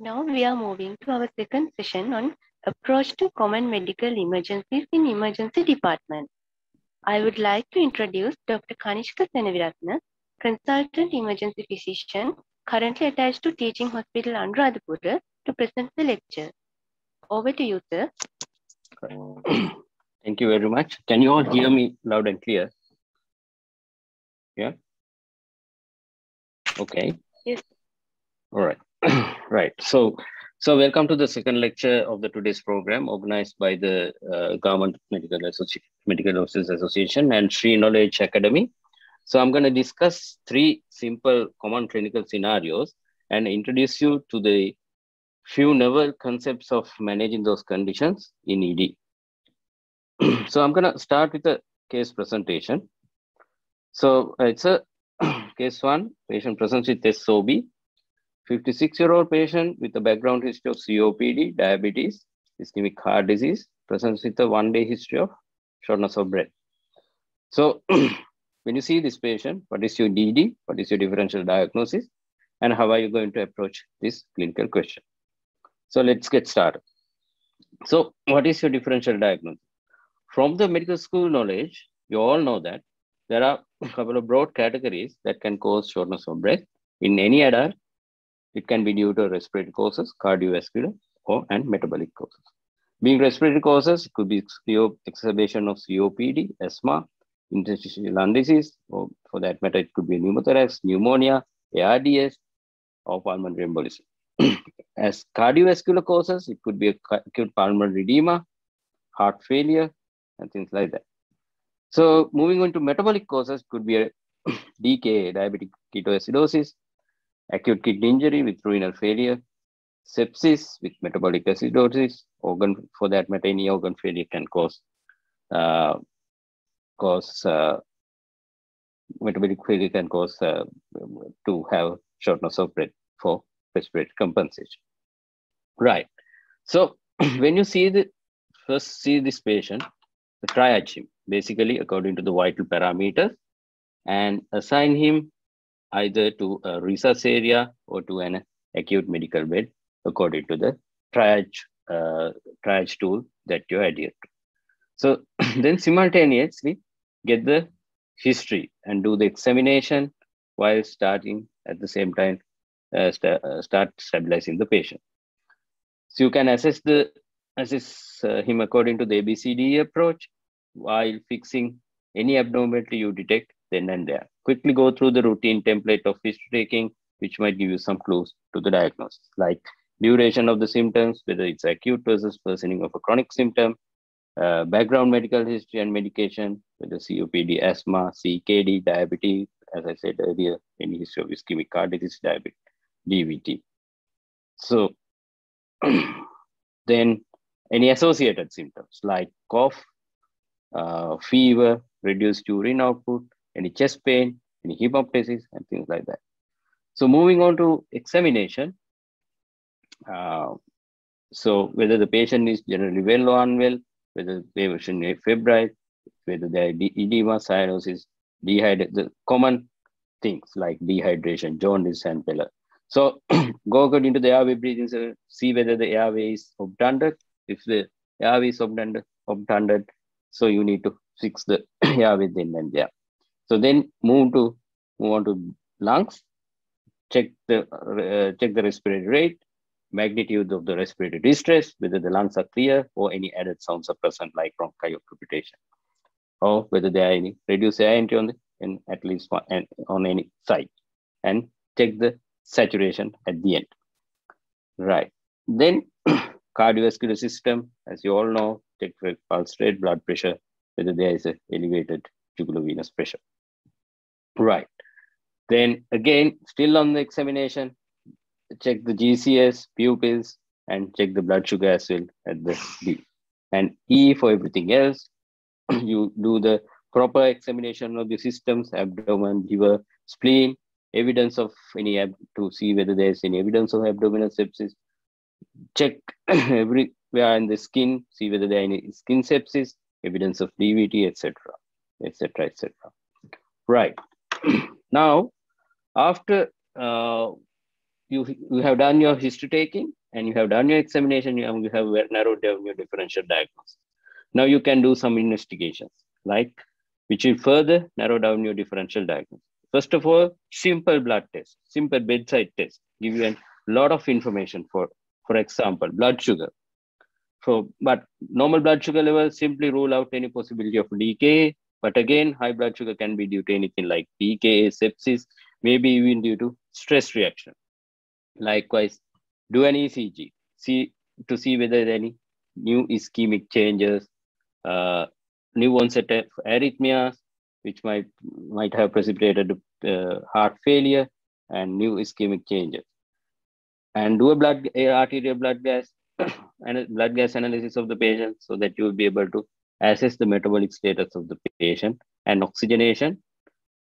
Now we are moving to our second session on approach to common medical emergencies in emergency department. I would like to introduce Dr. Kanishka Senevirathna, consultant emergency physician, currently attached to Teaching Hospital Anuradhapura, to present the lecture. Over to you, sir. Thank you very much. Can you all hear me loud and clear? Yeah. Okay. Yes. All right. Right. So welcome to the second lecture of the today's program organized by the Government Medical Officers Association and Sri Knowledge Academy. So I'm going to discuss three simple common clinical scenarios and introduce you to the few novel concepts of managing those conditions in ED. So I'm going to start with a case presentation. So it's a case one, patient presents with SOB, 56-year-old patient with a background history of COPD, diabetes, ischemic heart disease, presents with a one-day history of shortness of breath. So when you see this patient, what is your DD, what is your differential diagnosis, and how are you going to approach this clinical question? So let's get started. So what is your differential diagnosis? From the medical school knowledge, you all know that there are a couple of broad categories that can cause shortness of breath in any adult. It can be due to respiratory causes, cardiovascular, and metabolic causes. Being respiratory causes, it could be exacerbation of COPD, asthma, interstitial lung disease, or for that matter, it could be pneumothorax, pneumonia, ARDS, or pulmonary embolism. As cardiovascular causes, it could be acute pulmonary edema, heart failure, and things like that. So moving on to metabolic causes, could be a DKA, diabetic ketoacidosis, acute kidney injury with renal failure, sepsis with metabolic acidosis, organ, for that matter, any organ failure can cause metabolic failure can cause to have shortness of breath for respiratory compensation. Right. So when you first see this patient, triage him basically according to the vital parameters and assign him either to a resus area or to an acute medical bed according to the triage tool that you adhere to. So then simultaneously get the history and do the examination while starting at the same time start stabilizing the patient. So you can assess him according to the ABCD approach while fixing any abnormality you detect then and there. Quickly go through the routine template of history taking, which might give you some clues to the diagnosis, like duration of the symptoms, whether it's acute versus worsening of a chronic symptom, background medical history and medication, whether COPD, asthma, CKD, diabetes, as I said earlier, any history of ischemic heart disease, diabetes, DVT. So then any associated symptoms like cough, fever, reduced urine output, any chest pain, any hemoptysis, and things like that. So moving on to examination. So whether the patient is generally well or unwell, whether the patient is febrile, whether they are edema, cyanosis, the common things like dehydration, jaundice, and pallor. So go according to the airway breathing, so see whether the airway is obtunded. If the airway is obtunded, so you need to fix the airway then and there. So then move on to lungs. Check the respiratory rate, magnitude of the respiratory distress, whether the lungs are clear or any added sounds are present like bronchioclupitation, or whether there are any reduced air entry at least on any side, and check the saturation at the end. Right. Then cardiovascular system, as you all know, check for pulse rate, blood pressure, whether there is an elevated jugulovenous pressure. Right. Then again, still on the examination, check the GCS, pupils, and check the blood sugar as well at the D. And E for everything else. You do the proper examination of the systems, abdomen, liver, spleen, evidence of to see whether there is any evidence of abdominal sepsis. Check everywhere in the skin, see whether there are any skin sepsis, evidence of DVT, etc., etc., etc. Right. Now, after you have done your history taking, and you have done your examination, you have narrowed down your differential diagnosis. Now you can do some investigations, like which will further narrow down your differential diagnosis. First of all, simple blood test, simple bedside test, give you a lot of information. For example, blood sugar. But normal blood sugar level simply rule out any possibility of decay. But again, high blood sugar can be due to anything like decay, sepsis, maybe even due to stress reaction. Likewise, do an ECG, see whether there are any new ischemic changes, new onset of arrhythmias, which might have precipitated heart failure, and new ischemic changes. And do a arterial blood gas and blood gas analysis of the patient, so that you will be able to assess the metabolic status of the patient and oxygenation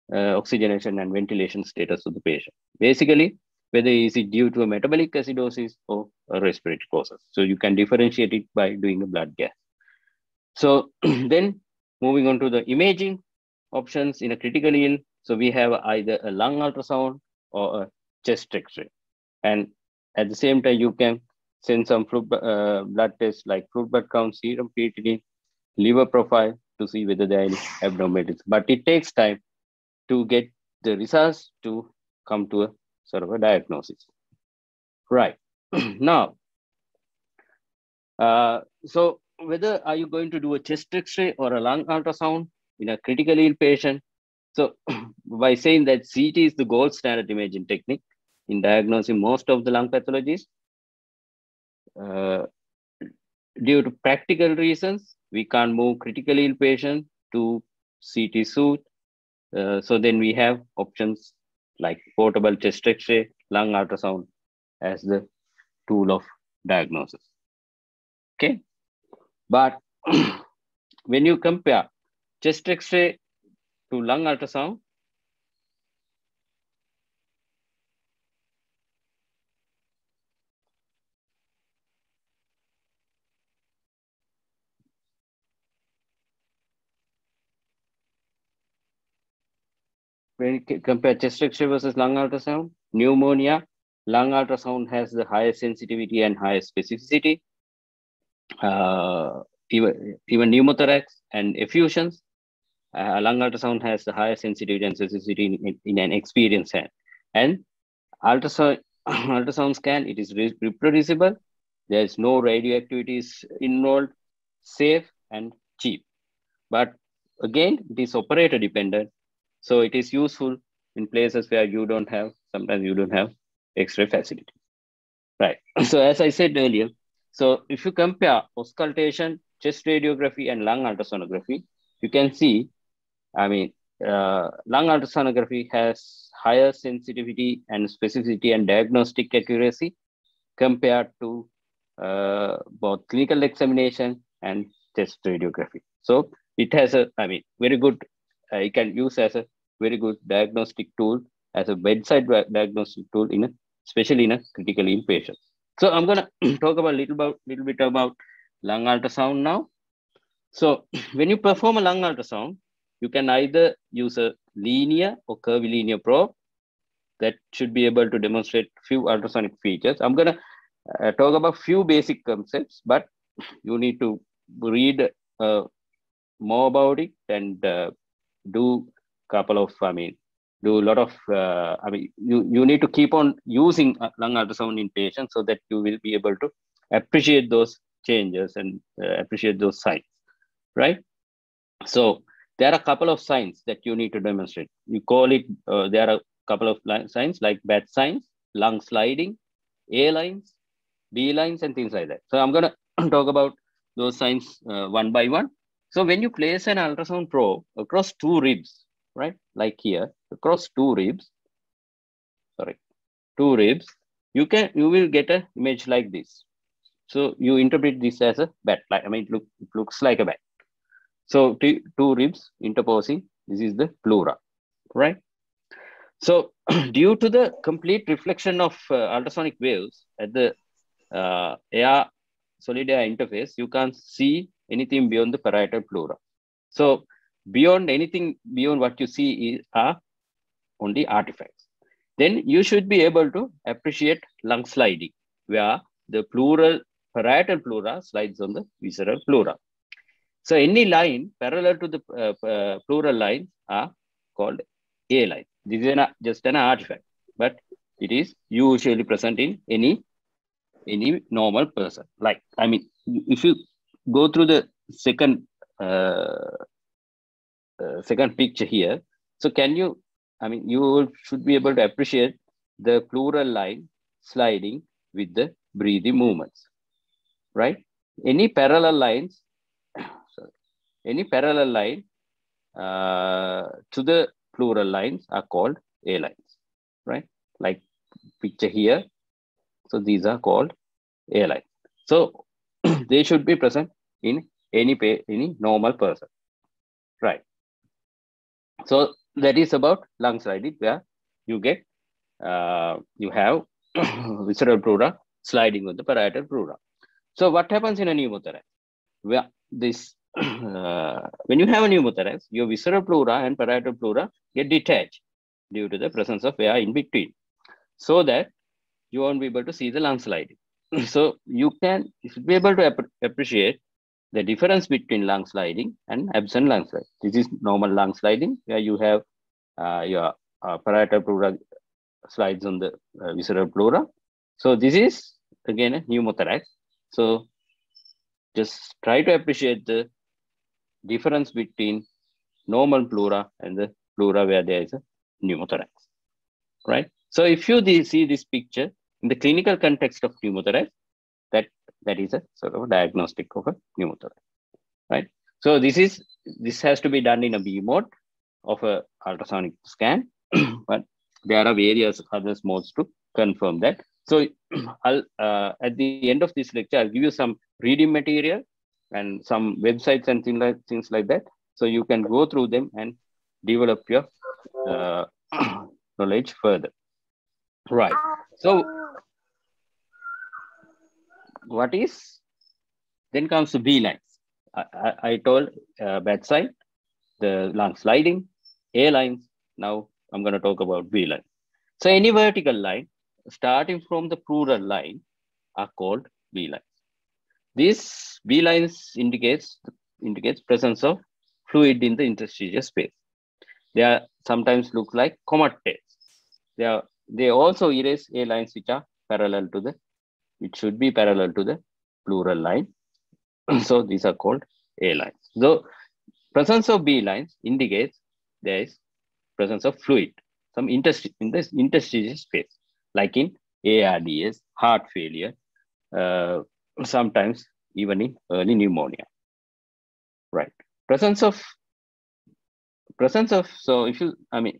and ventilation status of the patient. Basically, whether is it due to a metabolic acidosis or a respiratory causes. So you can differentiate it by doing a blood gas. So then moving on to the imaging options in a critically ill. So we have either a lung ultrasound or a chest X-ray. And at the same time, you can send some blood tests like fluid blood count, serum creatinine, liver profile to see whether there are any abnormalities. But it takes time to get the results to come to a sort of a diagnosis. Right. Now, so whether are you going to do a chest X-ray or a lung ultrasound in a critically ill patient? So by saying that CT is the gold standard imaging technique in diagnosing most of the lung pathologies, due to practical reasons, we can't move critically ill patient to CT suite. So then we have options like portable chest X-ray, lung ultrasound as the tool of diagnosis. Okay, but when you compare chest X-ray to lung ultrasound, when you compare chest X-ray versus lung ultrasound, pneumonia, lung ultrasound has the highest sensitivity and highest specificity. Even pneumothorax and effusions, lung ultrasound has the highest sensitivity and specificity in an experienced hand. And ultrasound scan, it is reproducible. There is no radioactivities involved, safe and cheap. But again, it is operator dependent. So it is useful in places where sometimes you don't have X-ray facility. Right. So as I said earlier, so if you compare auscultation, chest radiography, and lung ultrasonography, you can see, lung ultrasonography has higher sensitivity and specificity and diagnostic accuracy compared to both clinical examination and chest radiography. So it has very good, it can use as a very good diagnostic tool, as a bedside diagnostic tool, especially in a critically ill patient. So I'm going to talk about little bit about lung ultrasound now. So when you perform a lung ultrasound, you can either use a linear or curvilinear probe that should be able to demonstrate few ultrasonic features. I'm going to talk about few basic concepts, but you need to read more about it and do a lot of, you need to keep on using lung ultrasound in patients so that you will be able to appreciate those changes and appreciate those signs, right? So there are a couple of signs that you need to demonstrate. You call it, there are a couple of signs like bat signs, lung sliding, A lines, B lines, and things like that. So I'm going to talk about those signs one by one. So when you place an ultrasound probe across two ribs, right, like here, across two ribs, you will get an image like this. So you interpret this as a bat. It looks like a bat. So two ribs interposing. This is the pleura, right? So due to the complete reflection of ultrasonic waves at the solid air interface, you can't see anything beyond the parietal pleura. So beyond what you see are only artifacts. Then you should be able to appreciate lung sliding, where the parietal pleura slides on the visceral pleura. So any line parallel to the pleural lines are called A line. This is just an artifact, but it is usually present in any normal person. Like, I mean, if you go through the second picture here, so can you, I mean, you should be able to appreciate the pleural line sliding with the breathing movements, right? Any parallel lines, any parallel line to the pleural lines are called A lines, right? Like picture here. So these are called A lines. So they should be present in any normal person, right? So that is about lung sliding, where you get you have visceral pleura sliding with the parietal pleura. So what happens in a pneumothorax? Where this when you have a pneumothorax, your visceral pleura and parietal pleura get detached due to the presence of air in between, so that you won't be able to see the lung sliding. So you should be able to appreciate the difference between lung sliding and absent lung sliding. This is normal lung sliding, where you have your parietal pleura slides on the visceral pleura. So this is again a pneumothorax. So just try to appreciate the difference between normal pleura and the pleura where there is a pneumothorax, right? So if you see this picture in the clinical context of pneumothorax, that is a sort of a diagnostic of a pneumothorax, right? So this has to be done in a B mode of a ultrasonic scan, but there are various other modes to confirm that. So I'll at the end of this lecture, I'll give you some reading material and some websites and things like that. So you can go through them and develop your knowledge further. Right. So what is, then comes the B lines. I told bedside, the lung sliding, A lines. Now I'm going to talk about B lines. So any vertical line starting from the pleural line are called B lines. These B lines indicates presence of fluid in the interstitial space. They are sometimes look like comet tails. They also erase A lines which are parallel to the, it should be parallel to the pleural line. So these are called A lines. So presence of B lines indicates there is presence of fluid, some in this interstitial space, like in ARDS, heart failure, sometimes even in early pneumonia, right? Presence of, so if you, I mean,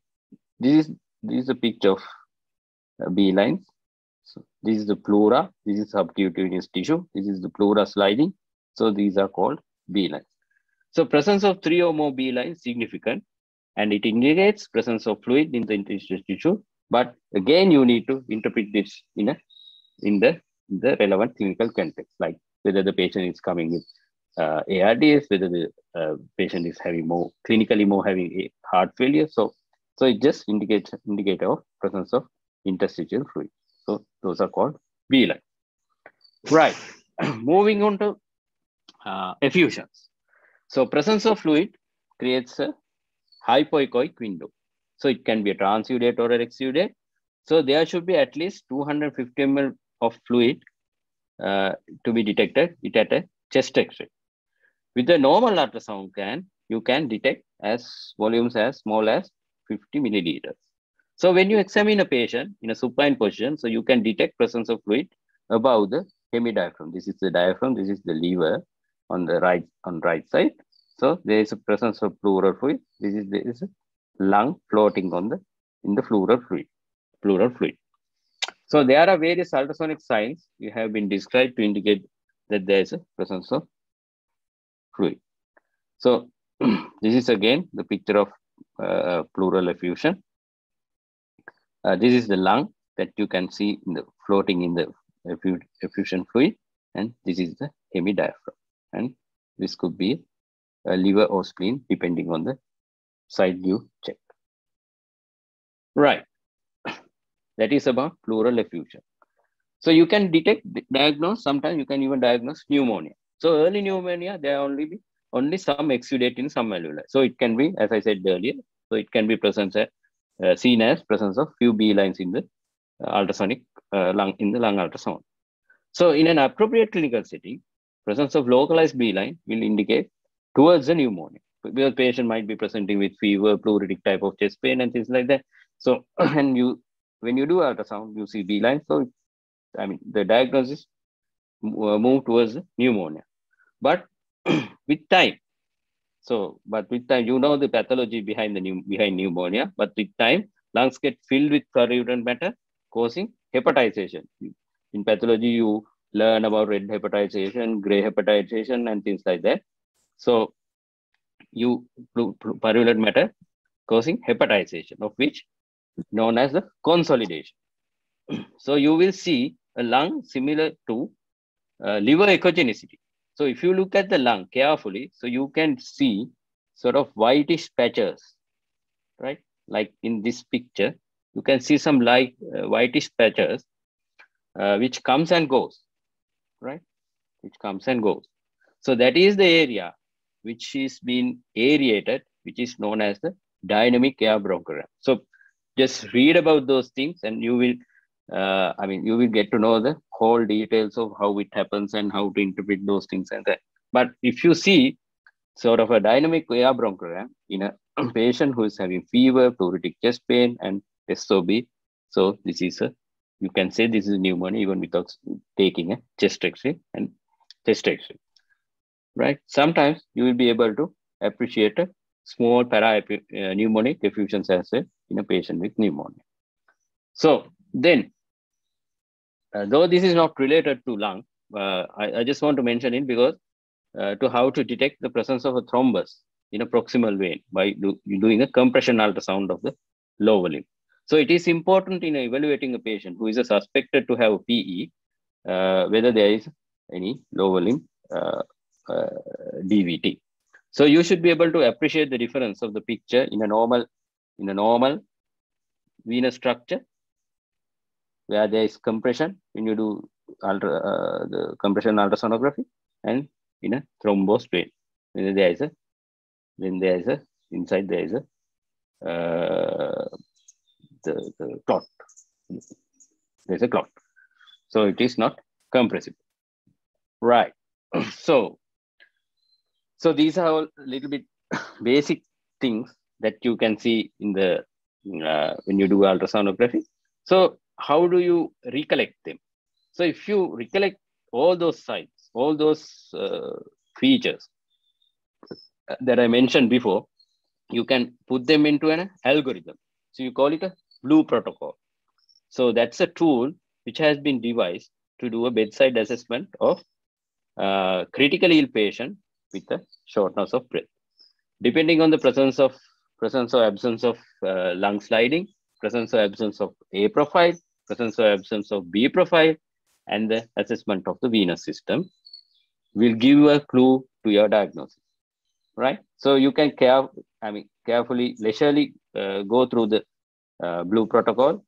this is a picture of B lines. So this is the pleura, this is subcutaneous tissue, this is the pleura sliding. So these are called B lines. So presence of 3 or more B lines significant, and it indicates presence of fluid in the interstitial tissue. But again, you need to interpret this in the relevant clinical context, like whether the patient is coming with ARDS, whether the patient is having clinically having a heart failure. So it just indicates indicator of presence of interstitial fluid. So those are called B lines. Right. Moving on to effusions. So presence of fluid creates a hypoechoic window. So it can be a transudate or an exudate. So there should be at least 250 ml of fluid to be detected at a chest X-ray. With the normal ultrasound scan, you can detect as volumes as small as 50 milliliters. So when you examine a patient in a supine position, so you can detect presence of fluid above the hemidiaphragm. This is the diaphragm, this is the lever on the right side. So there is a presence of pleural fluid. There is a lung floating in the pleural fluid. So there are various ultrasonic signs you have been described to indicate that there is a presence of fluid. So this is again the picture of pleural effusion. This is the lung that you can see floating in the effusion fluid, and this is the hemidiaphragm, and this could be a liver or spleen depending on the side you check. Right, that is about pleural effusion. So you can diagnose, sometimes you can even diagnose pneumonia. So early pneumonia, there only some exudate in some alveoli. So it can be, as I said earlier, so it can be seen as presence of few B lines in the ultrasonic lung ultrasound. So in an appropriate clinical setting, presence of localized B line will indicate towards the pneumonia. Because patient might be presenting with fever, pleuritic type of chest pain and things like that. So when you do ultrasound, you see B line. So I mean, the diagnosis move towards pneumonia. But with time, you know the pathology behind pneumonia. But with time, lungs get filled with purulent matter, causing hepatization. In pathology, you learn about red hepatization, gray hepatization, and things like that. So purulent matter causing hepatization, of which known as the consolidation. So you will see a lung similar to liver echogenicity. So if you look at the lung carefully, so you can see sort of whitish patches, right? Like in this picture, you can see some whitish patches, which comes and goes, right? Which comes and goes. So that is the area which is being aerated, which is known as the dynamic air bronchogram. So just read about those things and you will you will get to know the whole details of how it happens and how to interpret those things and that. But if you see sort of a dynamic air bronchogram in a patient who is having fever, pleuritic chest pain, and SOB, so this is you can say this is pneumonia even without taking a chest X-ray and chest X-ray, right? Sometimes you will be able to appreciate a small pneumonic effusions as well in a patient with pneumonia. So then, though this is not related to lung, I just want to mention it because to how to detect the presence of a thrombus in a proximal vein by doing a compression ultrasound of the lower limb. So it is important in evaluating a patient who is suspected to have PE, whether there is any lower limb DVT. So you should be able to appreciate the difference of the picture in a normal venous structure where there is compression when you do the compression ultrasonography, and in a thrombosed vein when there is inside there is the clot. There's a clot, so it is not compressible, right? So these are all a little bit basic things that you can see in the when you do ultrasonography. So how do you recollect them? So if you recollect all those signs, all those features that I mentioned before, you can put them into an algorithm. So you call it a blue protocol. So that's a tool which has been devised to do a bedside assessment of critically ill patient with a shortness of breath. Depending on the presence or absence of lung sliding, presence or absence of A profile, presence or absence of B profile, and the assessment of the venous system will give you a clue to your diagnosis, right? So you can carefully, leisurely go through the blue protocol.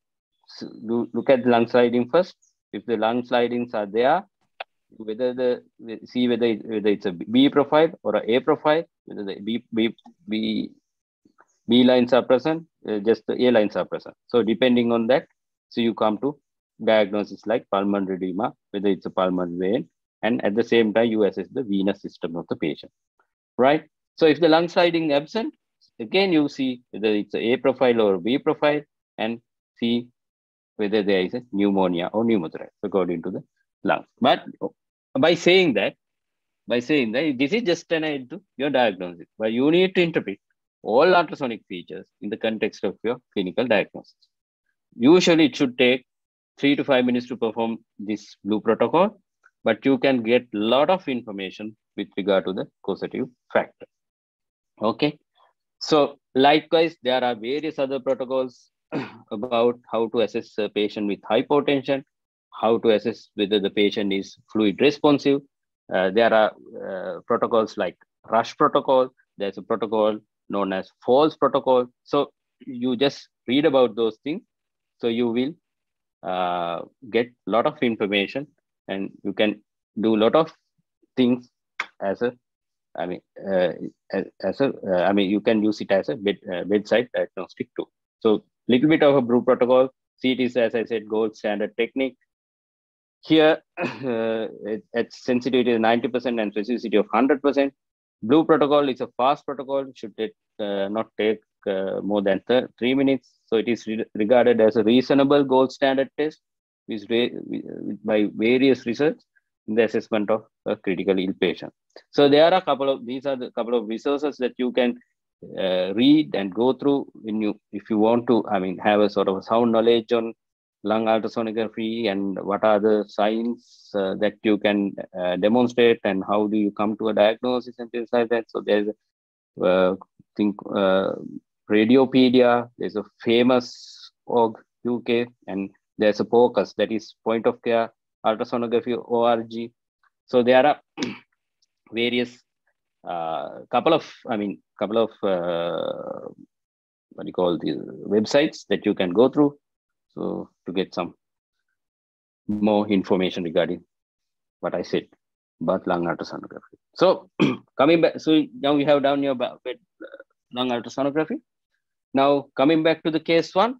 So look at the lung sliding first. If the lung slidings are there, whether it's a B profile or a A profile, whether the B lines are present, just the A lines are present. So depending on that, so you come to diagnosis like pulmonary edema, whether it's a pulmonary vein, and at the same time you assess the venous system of the patient, right? So if the lung sliding absent, again you see whether it's a A profile or B profile, and see whether there is a pneumonia or pneumothorax according to the lungs. But by saying that this is just an aid to your diagnosis, but you need to interpret all ultrasonic features in the context of your clinical diagnosis. Usually it should take 3 to 5 minutes to perform this blue protocol, but you can get a lot of information with regard to the causative factor. Okay. So likewise, there are various other protocols about how to assess a patient with hypotension, how to assess whether the patient is fluid responsive. There are protocols like rush protocol. There's a protocol known as false protocol. So you just read about those things. So you will get a lot of information, and you can do a lot of things as a, I mean, you can use it as a bedside diagnostic tool. So little bit of a blue protocol. CT is, as I said, gold standard technique. Here, its sensitivity is 90% and specificity of 100%. Blue protocol is a fast protocol. It should not take more than 3 minutes. So it is regarded as a reasonable gold standard test by various research in the assessment of a critically ill patient. So there are these are the couple of resources that you can read and go through if you want to, have a sort of a sound knowledge on lung ultrasonography and what are the signs that you can demonstrate and how do you come to a diagnosis and things like that. So there's Radiopedia, there's a famous org UK, and there's a POCUS, that is point of care ultrasonography org. So there are various couple of what do you call these websites that you can go through, so to get some more information regarding what I said about lung ultrasonography. So coming back, so now we have done your lung ultrasonography. Now coming back to the case 1.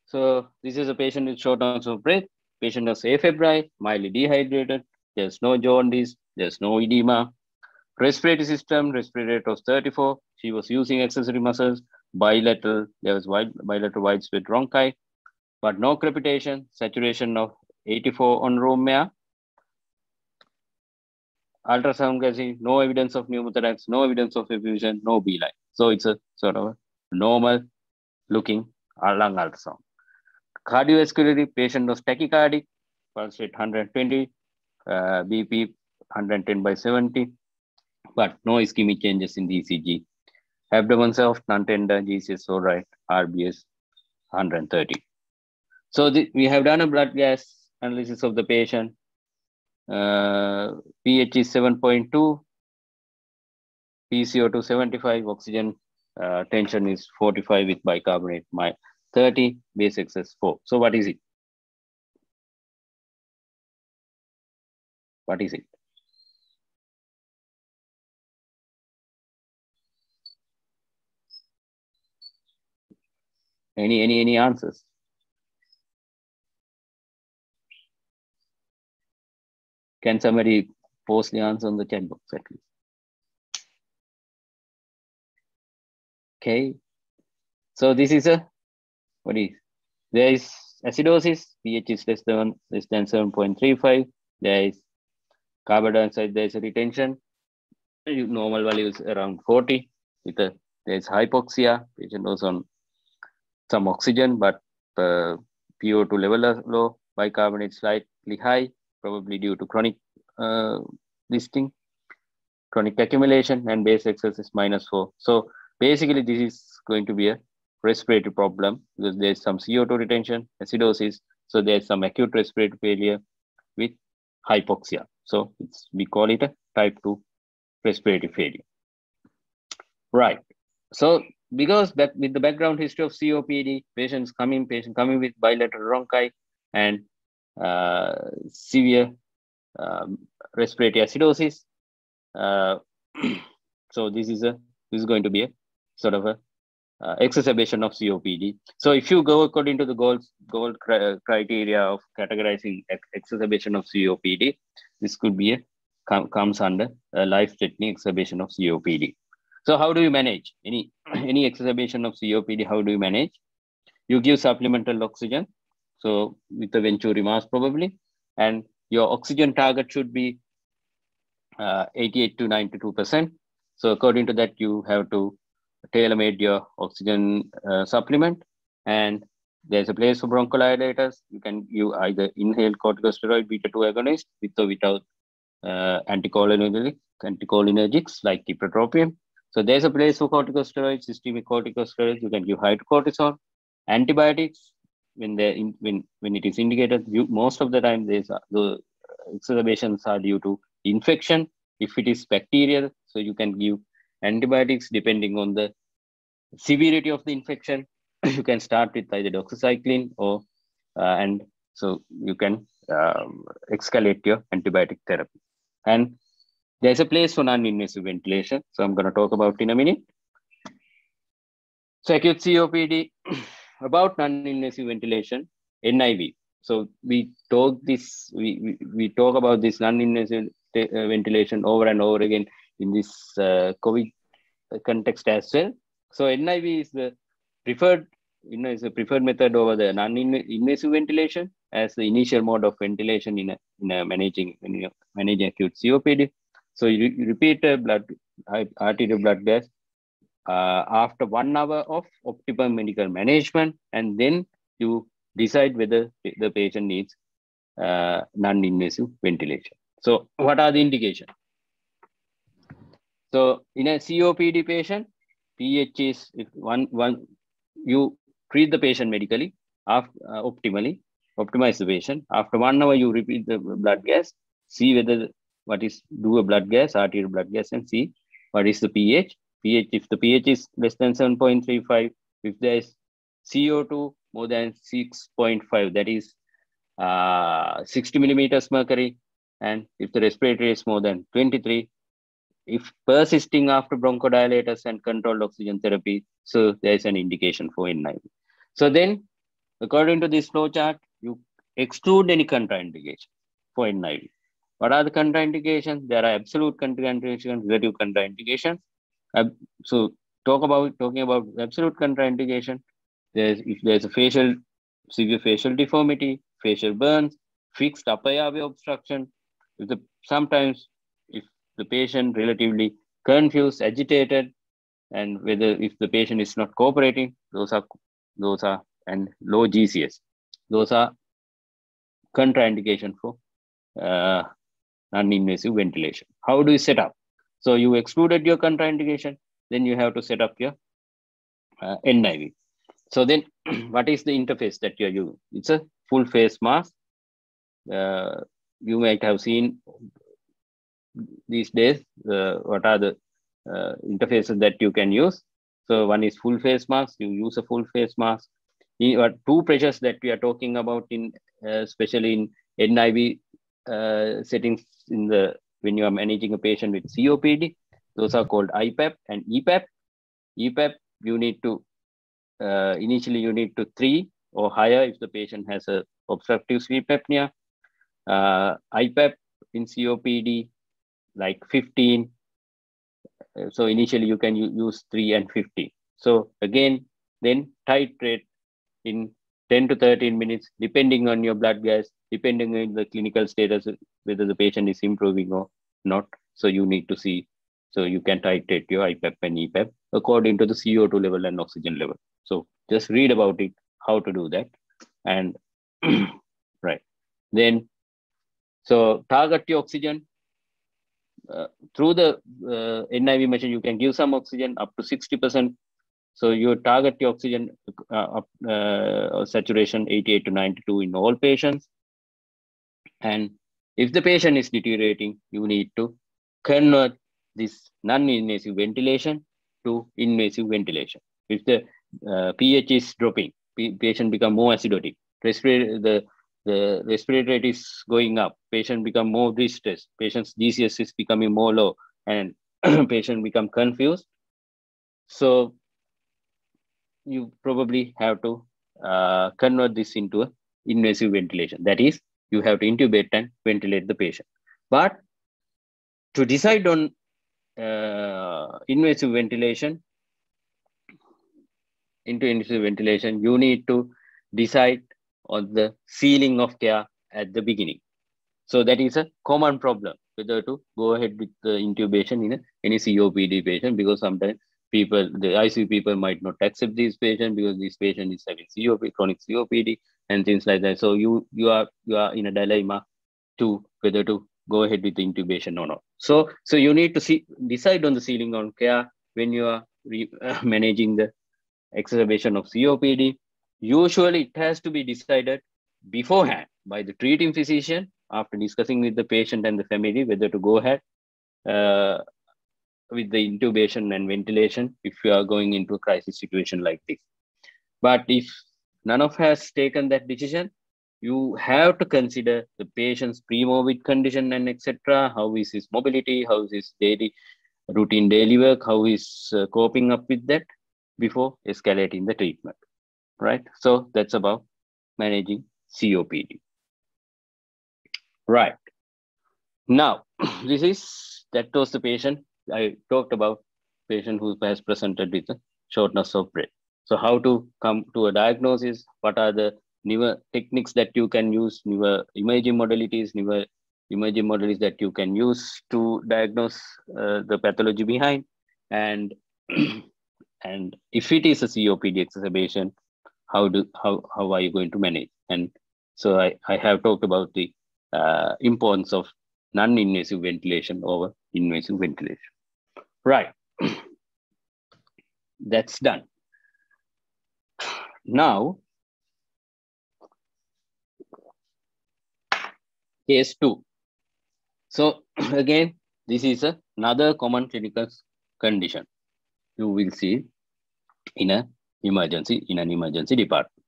So this is a patient with shortness of breath. Patient was afebrile, mildly dehydrated. There's no jaundice. There's no edema. Respiratory system, respiratory rate was 34. She was using accessory muscles. Bilateral, there was bilateral widespread bronchi, but no crepitation. Saturation of 84 on room air. Ultrasound gassing, no evidence of pneumothorax, no evidence of effusion, no B-line. So it's a sort of a normal looking lung ultrasound. Cardiovascularly, patient was tachycardic, pulse rate 120, BP 110/70, but no ischemic changes in the ECG. Abdomen soft, non-tender, GCS all right, RBS 130. So we have done a blood gas analysis of the patient. pH is 7.2, PCO2 75, oxygen tension is 45 with bicarbonate 30, base excess 4. So what is it? What is it? Any answers? Can somebody post the answer on the chat box at least? Okay. So this is there is acidosis, pH is less than 7.35. There is carbon dioxide, there is a retention. Normal value is around 40. There is hypoxia. Patient was on some oxygen, but PO2 level is low. Bicarbonate slightly high, probably due to chronic chronic accumulation, and base excess is -4. So basically, this is going to be a respiratory problem because there's some CO2 retention, acidosis. So there's some acute respiratory failure with hypoxia. So we call it a type 2 respiratory failure. Right. So because with the background history of COPD, patient coming with bilateral bronchi and severe respiratory acidosis. So this is going to be a sort of a exacerbation of COPD. So if you go according to the gold criteria of categorizing exacerbation of COPD, this could be comes under a life-threatening exacerbation of COPD. So how do you manage any exacerbation of COPD? How do you manage? You give supplemental oxygen, so with a Venturi mask probably, and your oxygen target should be 88 to 92%. So according to that, you have to tailor-made your oxygen supplement, and there's a place for bronchodilators. You can either inhale corticosteroid beta-2 agonist with or without anticholinergics like ipratropium. So there's a place for corticosteroids, systemic corticosteroids. You can give hydrocortisone, antibiotics when it is indicated. Most of the time, the exacerbations are due to infection. If it is bacterial, so you can give antibiotics depending on the severity of the infection. You can start with either doxycycline or and so you can escalate your antibiotic therapy. And there's a place for non-invasive ventilation, so I'm going to talk about in a minute. So acute COPD, about non-invasive ventilation, NIV. So we talk about this non-invasive ventilation over and over again in this COVID context as well. So NIV is the preferred, is a preferred method over the non-invasive ventilation as the initial mode of ventilation in managing acute COPD. So you repeat arterial blood gas after 1 hour of optimum medical management, and then you decide whether the patient needs non-invasive ventilation. So what are the indications? So in a COPD patient, pH is you treat the patient medically, optimally, optimize the patient. After 1 hour, you repeat the blood gas, see whether do a blood gas, arterial blood gas, and see what is the pH. If the pH is less than 7.35, if there is CO2 more than 6.5, that is 60 millimeters mercury, and if the respiratory is more than 23, if persisting after bronchodilators and controlled oxygen therapy, so there is an indication for NIV. So then, according to this flow chart, you exclude any contraindication for NIV. What are the contraindications? There are absolute contraindications, relative contraindications. So talking about absolute contraindication, if there's a severe facial deformity, facial burns, fixed upper airway obstruction, sometimes if the patient relatively confused, agitated, and if the patient is not cooperating, those are and low GCS, those are contraindication for non-invasive ventilation. How do you set up? So you excluded your contraindication, then you have to set up your NIV. So then what is the interface that you're using? It's a full face mask. You might have seen these days what are the interfaces that you can use. So one is full face mask. You use a full face mask. Two pressures that we are talking about in especially in NIV settings when you are managing a patient with COPD. Those are called IPAP and EPAP. EPAP, you need to initially you need to 3 or higher if the patient has a obstructive sleep apnea. IPAP in COPD like 15. So initially you can use 3 and 50. So again, then titrate in 10 to 13 minutes, depending on your blood gas, depending on the clinical status, whether the patient is improving or not. So you need to see, so you can titrate your IPAP and EPAP according to the CO2 level and oxygen level. So just read about it, how to do that. And right. Then, so target your oxygen. Through the NIV machine, you can give some oxygen up to 60%. So you target the oxygen saturation 88 to 92 in all patients. And if the patient is deteriorating, you need to convert this non-invasive ventilation to invasive ventilation. If the pH is dropping, patient become more acidotic, the respiratory rate is going up, patient become more distressed, patient's GCS is becoming more low, and patient become confused. So you probably have to convert this into an invasive ventilation. That is, you have to intubate and ventilate the patient. But to decide on invasive ventilation, you need to decide on the ceiling of care at the beginning. So that is a common problem, whether to go ahead with the intubation in any COPD patient, because sometimes the ICU people might not accept this patient because this patient is having chronic COPD and things like that. So you are in a dilemma to whether to go ahead with the intubation or not. So you need to decide on the ceiling on care when you are managing the exacerbation of COPD. Usually it has to be decided beforehand by the treating physician after discussing with the patient and the family whether to go ahead with the intubation and ventilation if you are going into a crisis situation like this. But if none of us has taken that decision, you have to consider the patient's pre-morbid condition and etc. How is his mobility? How is his routine daily work? How is coping up with that before escalating the treatment, right? So that's about managing COPD. Right. Now, that was the patient. I talked about patient who has presented with a shortness of breath. So how to come to a diagnosis? What are the newer techniques that you can use, newer imaging modalities that you can use to diagnose the pathology behind? And, and if it is a COPD exacerbation, how are you going to manage? And so I have talked about the importance of non-invasive ventilation over invasive ventilation. Right. That's done. Now, case 2. So again, this is another common clinical condition you will see in an emergency department.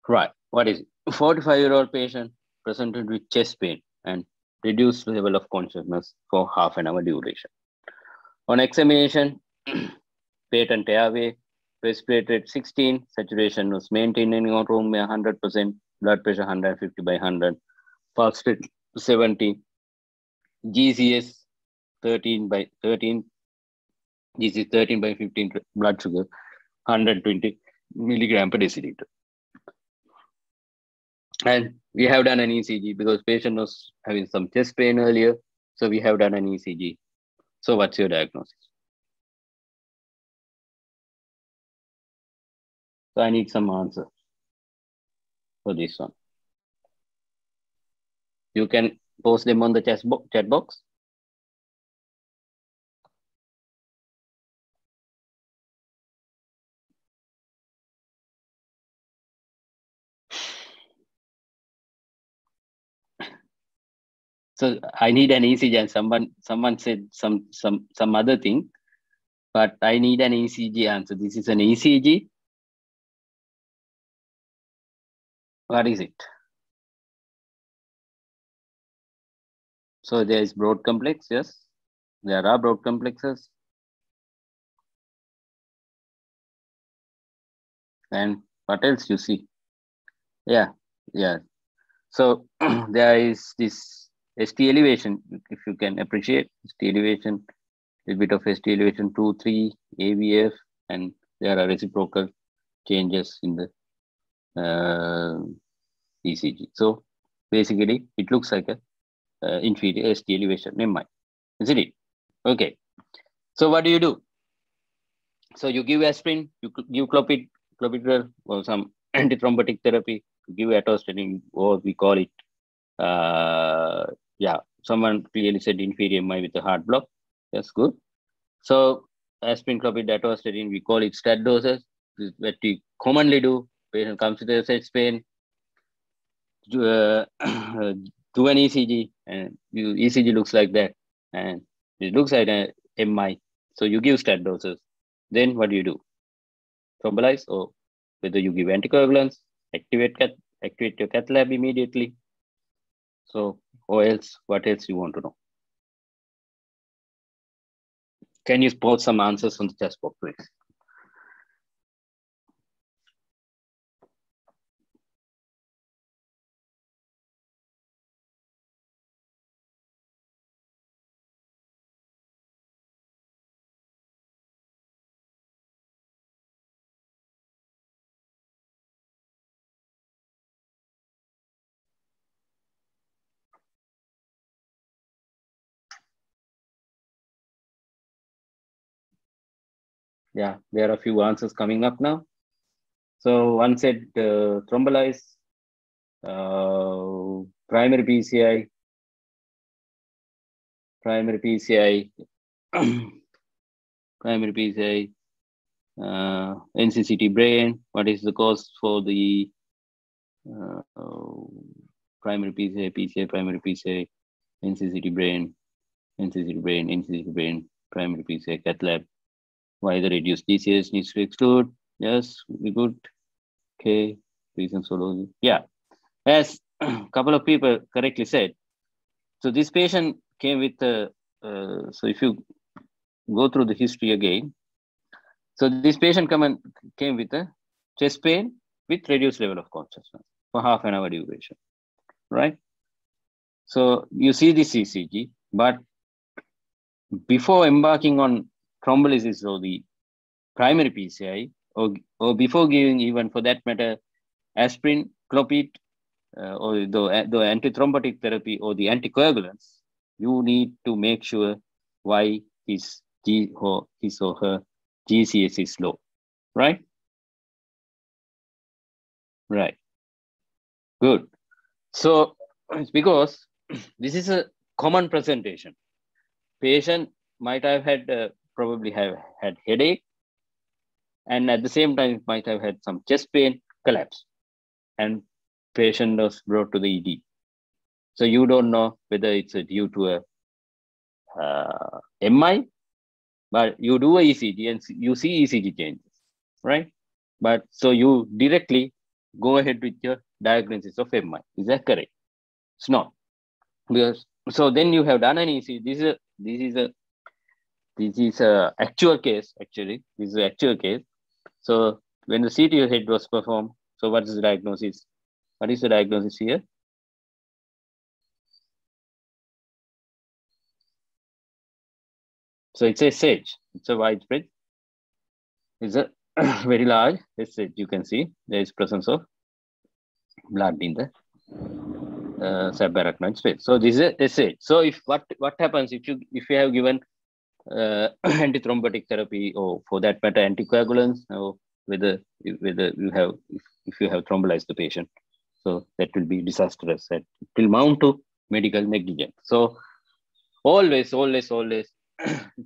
Right. What is it? 45-year-old patient presented with chest pain and reduced level of consciousness for half an hour duration. On examination, patent airway, respiratory rate 16, saturation was maintained in your room 100%, blood pressure 150 by 100, pulse rate 70, GCS 13 by 13, GCS 13 by 15, blood sugar 120 milligram per deciliter. And we have done an ECG because patient was having some chest pain earlier. So we have done an ECG. So what's your diagnosis? So I need some answer for this one. You can post them on the chat box. So I need an ECG, and someone said some other thing, but I need an ECG answer. This is an ECG. What is it? So there is broad complex. Yes, there are broad complexes. And what else you see? Yeah. So there is this ST elevation, if you can appreciate ST elevation, a bit of ST elevation 2, 3, AVF, and there are reciprocal changes in the ECG. So basically, it looks like a inferior ST elevation MI, isn't it? Okay. So what do? So you give aspirin, you give clopidogrel or some antithrombotic therapy, you give atostatin, or we call it, someone clearly said inferior MI with a heart block. That's good. So aspirin, clopid, atostatin, we call it stat doses. This is what we commonly do. Patient comes with a chest pain, do an ECG, and ECG looks like that, and it looks like a MI. So you give stat doses. Then what do? Thrombolize, or whether you give anticoagulants, activate your cath lab immediately. So, or else, what else you want to know? Can you post some answers on the chat box, please? Yeah, there are a few answers coming up now. So one said thrombolize, primary PCI, NCCT brain. What is the cause for the primary PCI, primary PCI, NCCT brain, primary PCI, cath lab. Why the reduced DCS needs to exclude? Yes, we good. Okay, reasons for those. Yeah. As a couple of people correctly said, so this patient came with so if you go through the history again, so this patient came with a chest pain with reduced level of consciousness for half an hour duration, right? So you see this ECG, but before embarking on thrombolysis or the primary PCI, or before giving, even for that matter, aspirin, clopid, or the antithrombotic therapy or the anticoagulants, you need to make sure why his or her GCS is low, right? Right. Good. So it's because this is a common presentation. Patient might have had probably have had headache, and at the same time might have had some chest pain, collapse, and patient was brought to the ED. So you don't know whether it's due to a MI, but you do a ECG and you see ECG changes, right? But so you directly go ahead with your diagnosis of MI. Is that correct? It's not, because so then you have done an ECG. This is a actual case. Actually, this is an actual case. So when the CTO head was performed, so what is the diagnosis? What is the diagnosis here? So it's a SH. It's a widespread. It's a very large SH. You can see there is presence of blood in the subarachnoid space. So this is a SH. So if what happens if you have given antithrombotic therapy, or for that matter anticoagulants, or whether you have if you have thrombolized the patient, so that will be disastrous. That it will mount to medical negligence. So always if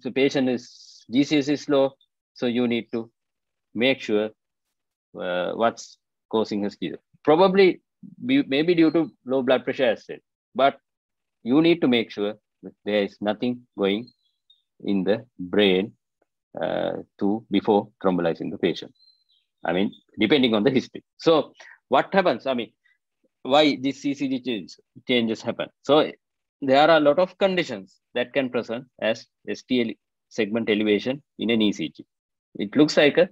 the patient is GCS is low, so you need to make sure what's causing his disease. Probably maybe due to low blood pressure as said, but you need to make sure that there is nothing going in the brain before thrombolizing the patient. I mean, depending on the history. So what happens? I mean, why this CCG changes happen? So there are a lot of conditions that can present as ST segment elevation in an ECG. It looks like a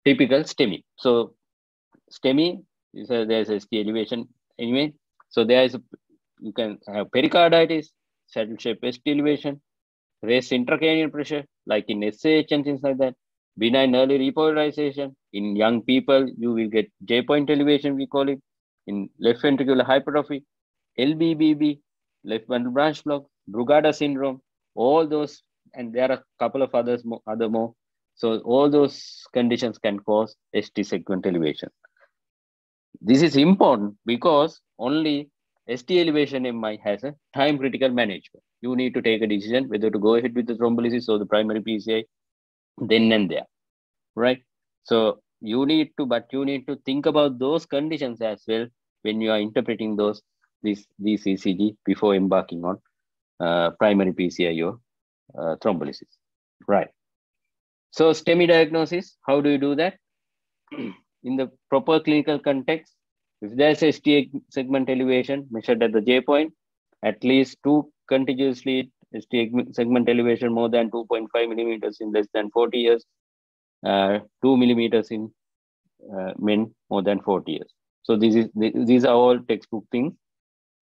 typical STEMI. So STEMI is there's a ST elevation anyway. So you can have pericarditis, saddle shape ST elevation, raised intracranial pressure, like in SH and things like that. Benign early repolarization. In young people, you will get J-point elevation, we call it. In left ventricular hypertrophy, LBBB, left bundle branch block, Brugada syndrome, all those, and there are a couple of other more. So all those conditions can cause ST segment elevation. This is important because only ST elevation MI has a time critical management. You need to take a decision whether to go ahead with the thrombolysis or the primary PCI then and there, right? So you need to think about those conditions as well when you are interpreting these ECG before embarking on primary PCI or thrombolysis, right? So STEMI diagnosis, how do you do that? In the proper clinical context, if there's a ST segment elevation measured at the J point, at least 2 contiguously ST segment elevation more than 2.5 millimeters in less than 40 years, 2 millimeters in men more than 40 years. So these are all textbook things,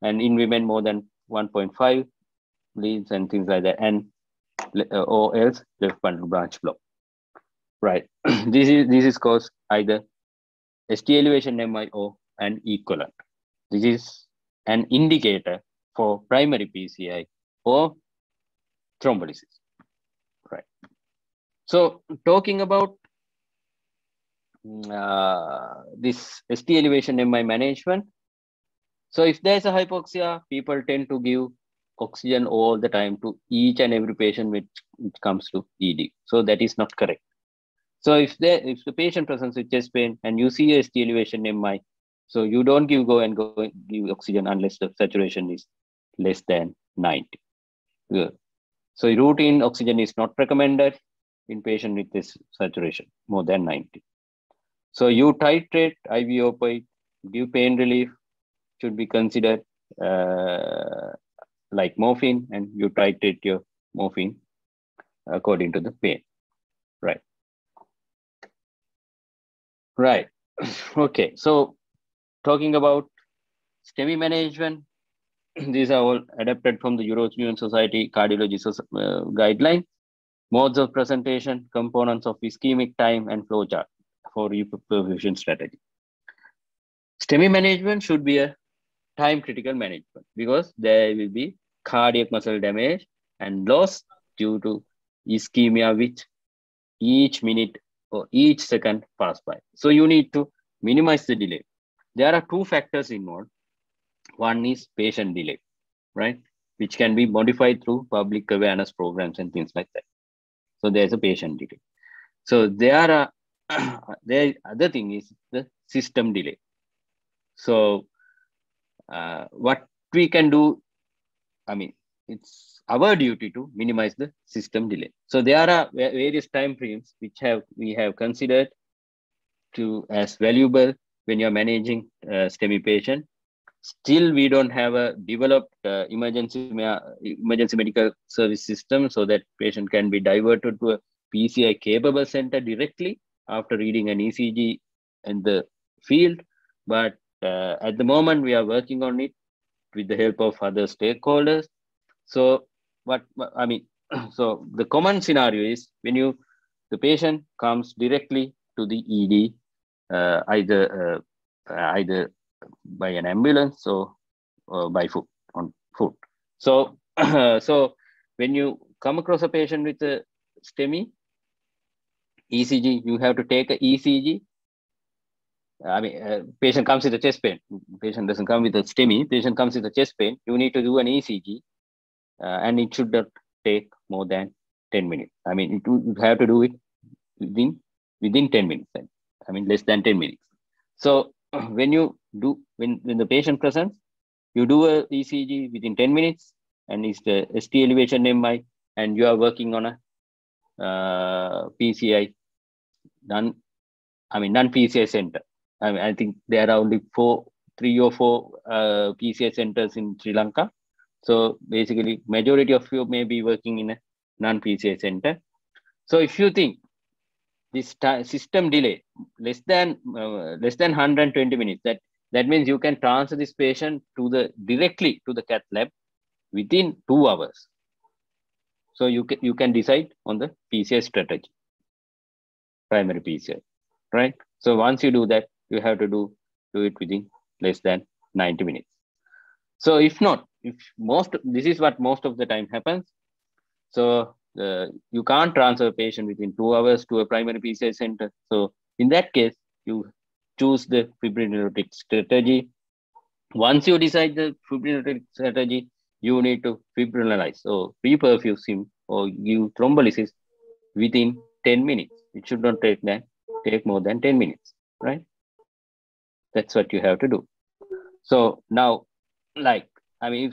and in women more than 1.5 leads and things like that, and or else left bundle branch block, right? this is caused either ST elevation MI or an equivalent. This is an indicator for primary PCI or thrombolysis, right? So talking about this ST elevation MI management. So if there's a hypoxia, people tend to give oxygen all the time to each and every patient which comes to ED. So that is not correct. So if the patient presents with chest pain and you see a ST elevation MI, so you don't give oxygen unless the saturation is less than 90. Good. So routine oxygen is not recommended in patient with this saturation more than 90. So you titrate IV opioid, give pain relief, should be considered like morphine, and you titrate your morphine according to the pain. Right. Right. Okay. So talking about STEMI management, these are all adapted from the European Society Cardiology guideline. Modes of presentation, components of ischemic time, and flowchart for perfusion strategy. STEMI management should be a time critical management because there will be cardiac muscle damage and loss due to ischemia, which each minute or each second pass by. So you need to minimize the delay. There are two factors involved. One is patient delay, right? Which can be modified through public awareness programs and things like that. So there's a patient delay. So there are the other thing is the system delay. So what we can do, I mean, it's our duty to minimize the system delay. So there are various time frames which we have considered to as valuable when you're managing STEMI patient. Still, we don't have a developed emergency medical service system so that patient can be diverted to a PCI capable center directly after reading an ECG in the field. But at the moment, we are working on it with the help of other stakeholders. So so the common scenario is when the patient comes directly to the ED, either by an ambulance or by foot on foot. So so when you come across a patient with a STEMI ECG, you have to take a ECG. Patient comes with a chest pain. Patient doesn't come with a STEMI. Patient comes with a chest pain. You need to do an ECG, and it should not take more than 10 minutes. You have to do it within 10 minutes. Less than 10 minutes. So when the patient presents, you do a ECG within 10 minutes, and it's the ST elevation MI, and you are working on a PCI non-PCI center. I think there are only 3 or 4 PCI centers in Sri Lanka. So basically, majority of you may be working in a non-PCI center. So if you think this system delay less than 120 minutes, that means you can transfer this patient directly to the cath lab within 2 hours. So you can decide on the PCI strategy, primary PCI, right? So once you do that, you have to do it within less than 90 minutes. So this is what most of the time happens. So you can't transfer a patient within 2 hours to a primary PCI center. So in that case, you choose the fibrinolytic strategy. Once you decide the fibrinolytic strategy, you need to fibrinolyze. So reperfuse him or give thrombolysis within 10 minutes. It should not take more than 10 minutes, right? That's what you have to do. So now, if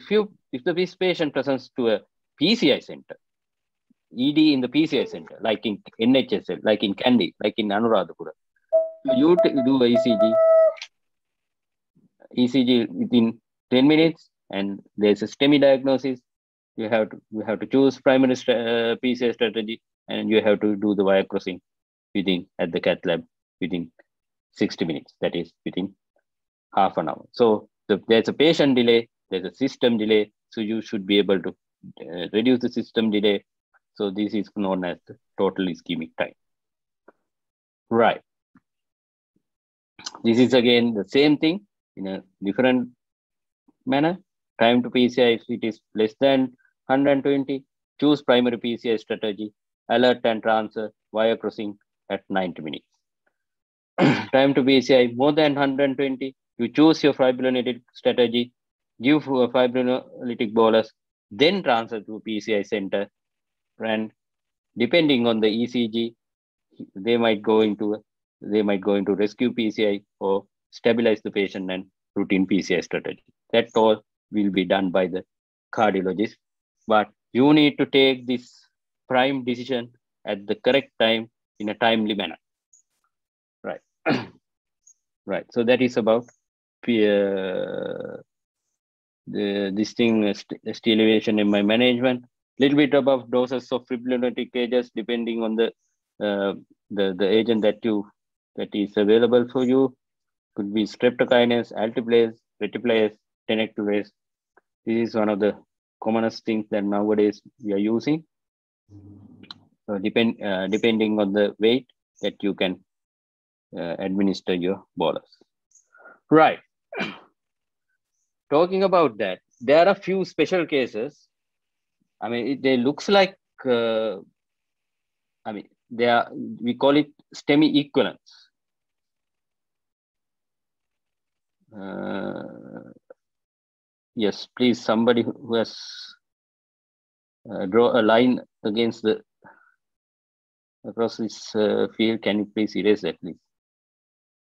this patient presents to a PCI center, ED in the PCI center, like in NHSL, like in Kandy, like in Anuradhapura, you do a ECG within 10 minutes, and there's a STEMI diagnosis. You have to choose primary PCI strategy, and you have to do the wire crossing at the cath lab within 60 minutes. That is within half an hour. So there's a patient delay, there's a system delay. So you should be able to reduce the system delay. So this is known as the total ischemic time. Right. This is again the same thing in a different manner. Time to PCI, if it is less than 120, choose primary PCI strategy, alert and transfer wire crossing at 90 minutes. Time to PCI more than 120, you choose your fibrinolytic strategy, give a fibrinolytic bolus, then transfer to a PCI center, and depending on the ECG, they might go into rescue PCI or stabilize the patient and routine PCI strategy. That all will be done by the cardiologist, but you need to take this prime decision at the correct time in a timely manner. Right. Right. So that is about this thing, ST elevation in my management, little bit above doses of fibrinolytic agents depending on the agent that is available for you. Could be streptokinase, altiplase, retiplase, tenecteplase. This is one of the commonest things that nowadays we are using. So depending on the weight that you can administer your bolus. Right. Talking about that, there are a few special cases. I mean, they looks like, we call it STEMI equivalence. Yes, please, somebody who has draw a line against across this field, can you please erase that, please?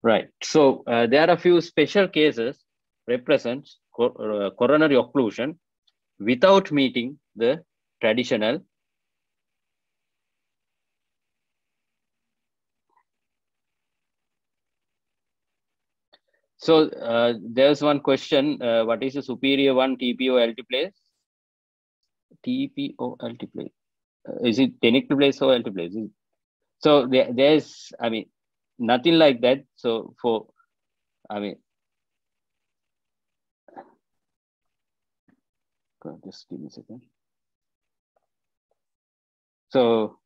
Right. So there are a few special cases represents coronary occlusion without meeting the traditional. So there's one question, what is the superior one, TPO altiplase? TPO altiplase. Is it tenecteplase or altiplase? So there's, I mean, nothing like that. So for, I mean, just give me a second. So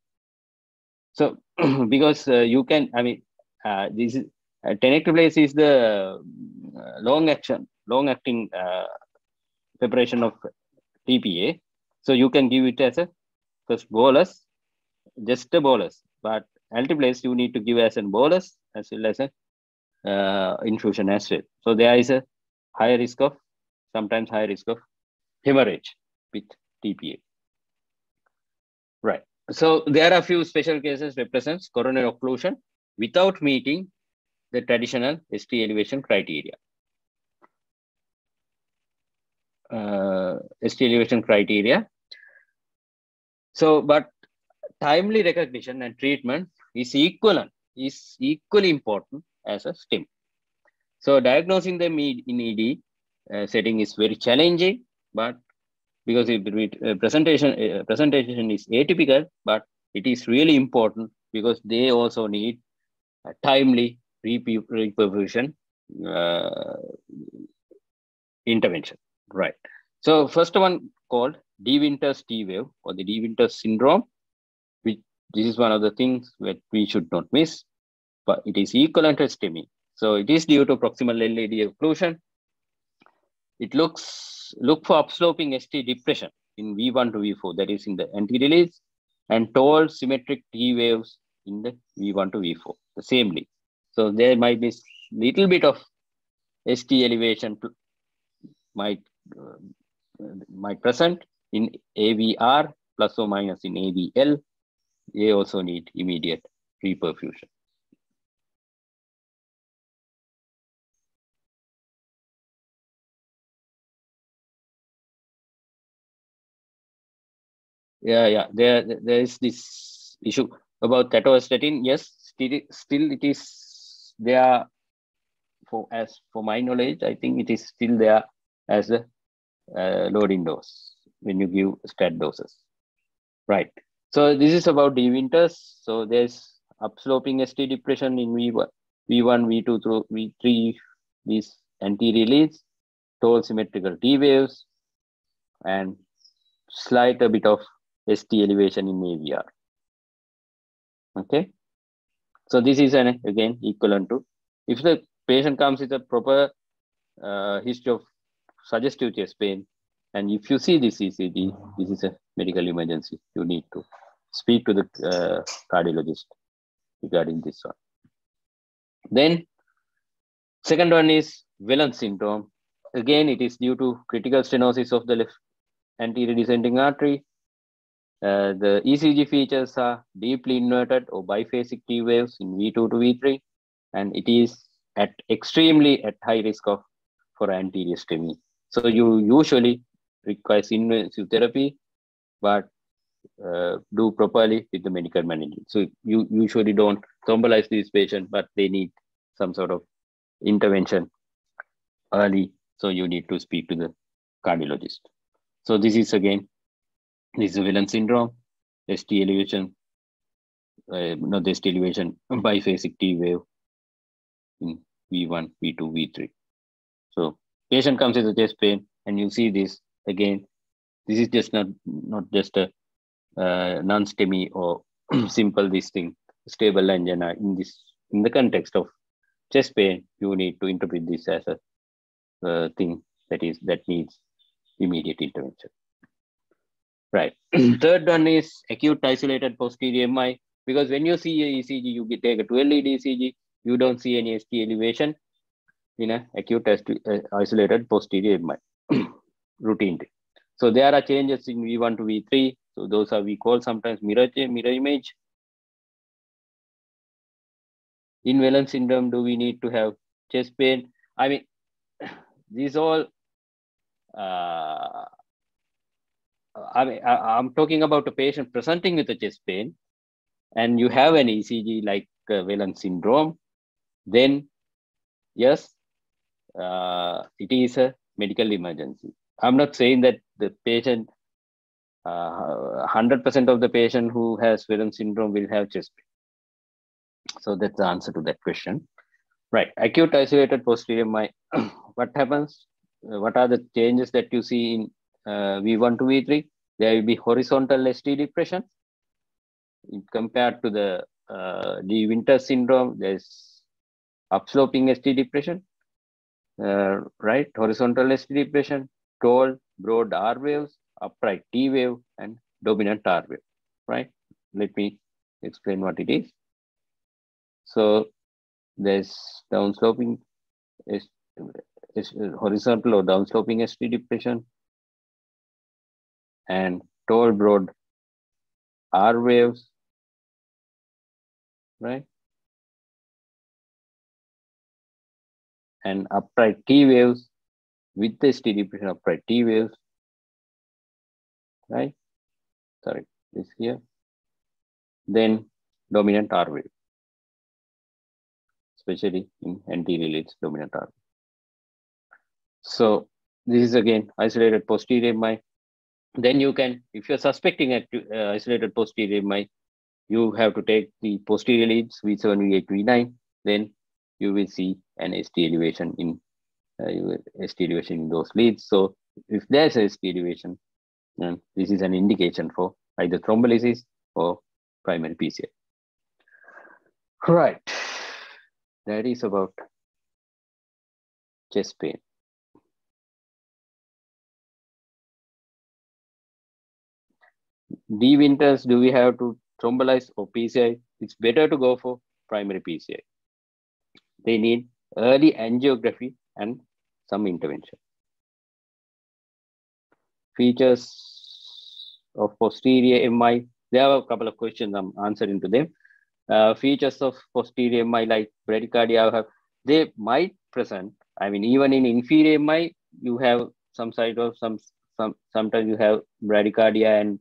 because you can, I mean, this is tenecteplase is the long-acting preparation of TPA. So you can give it as a first bolus, just a bolus. But altiplase you need to give as a bolus as well as a infusion as well. So there is a sometimes higher risk of hemorrhage with TPA. Right. So there are a few special cases represents coronary occlusion without meeting the traditional ST elevation criteria. ST elevation criteria. So, but timely recognition and treatment is equally important as a STEM. So diagnosing them in ED setting is very challenging, but because presentation is atypical, but it is really important because they also need a timely reperfusion intervention. Right. So first one called De Winter's T wave or the De Winter's syndrome, which this is one of the things that we should not miss, but it is equivalent to STEMI. So it is due to proximal LAD occlusion. It look for upsloping ST depression in V1 to V4, that is in the anti-release, and tall symmetric T waves in the V1 to V4, the same lead. So there might be little bit of ST elevation might present in AVR plus or minus in AVL. They also need immediate reperfusion. Yeah. There is this issue about atorvastatin. Yes, still it is there. For my knowledge, I think it is still there as a loading dose when you give stat doses. Right. So this is about De Winter's. So there's upsloping ST depression in V1, V2 through V3, these anti-release, tall symmetrical T waves, and slight a bit of ST elevation in AVR. Okay. So this is again equivalent to, if the patient comes with a proper history of suggestive chest pain, and if you see this ECG, this is a medical emergency. You need to speak to the cardiologist regarding this one. Then second one is Valence syndrome. Again, it is due to critical stenosis of the left anterior descending artery. The ECG features are deeply inverted or biphasic T waves in V2 to V3, and it is extremely at high risk for anterior STEMI. So you usually requires invasive therapy, but do properly with the medical management. So you usually don't thrombolize these patients, but they need some sort of intervention early. So you need to speak to the cardiologist. So this is Valence syndrome, ST elevation, the ST elevation biphasic T wave in V1, V2, V3. So patient comes with a chest pain, and you see this again. This is just not just a non-STEMI or simple stable angina. In the context of chest pain, you need to interpret this as a thing that needs immediate intervention. Right. Third one is acute isolated posterior MI, because when you see a ECG, you take a 12-lead ECG, you don't see any ST elevation in an acute isolated posterior MI routinely. So there are changes in V1 to V3. So those are we call sometimes mirror image. In Valence syndrome, do we need to have chest pain? I mean, these all. I'm talking about a patient presenting with a chest pain, and you have an ECG like Valence syndrome. Then, yes, it is a medical emergency. I'm not saying that the patient, 100% of the patient who has Valence syndrome will have chest pain. So that's the answer to that question. Right. Acute isolated posterior MI. What happens? What are the changes that you see in V1 to V3? There will be horizontal ST depression. Compared to the De Winter syndrome, there's upsloping ST depression. Right. Horizontal ST depression, tall, broad R waves, upright T wave, and dominant R wave. Right. Let me explain what it is. So there's downsloping, horizontal or downsloping ST depression, and tall, broad R waves, right? And upright T waves with the ST depression, upright T waves, right? Sorry, this here. Then dominant R wave, especially in anterior leads, dominant R wave. So this is again isolated posterior MI. Then you can, if you're suspecting isolated posterior MI, you have to take the posterior leads V7, V8, V9. Then you will see an ST elevation in those leads. So if there's a ST elevation, then this is an indication for either thrombolysis or primary PCI. Right. That is about chest pain. De Winters, do we have to thrombolize or PCI? It's better to go for primary PCI. They need early angiography and some intervention. Features of posterior MI. There are a couple of questions I'm answering to them. Features of posterior MI like bradycardia, they might present. I mean, even in inferior MI, you have some side of sometimes you have bradycardia and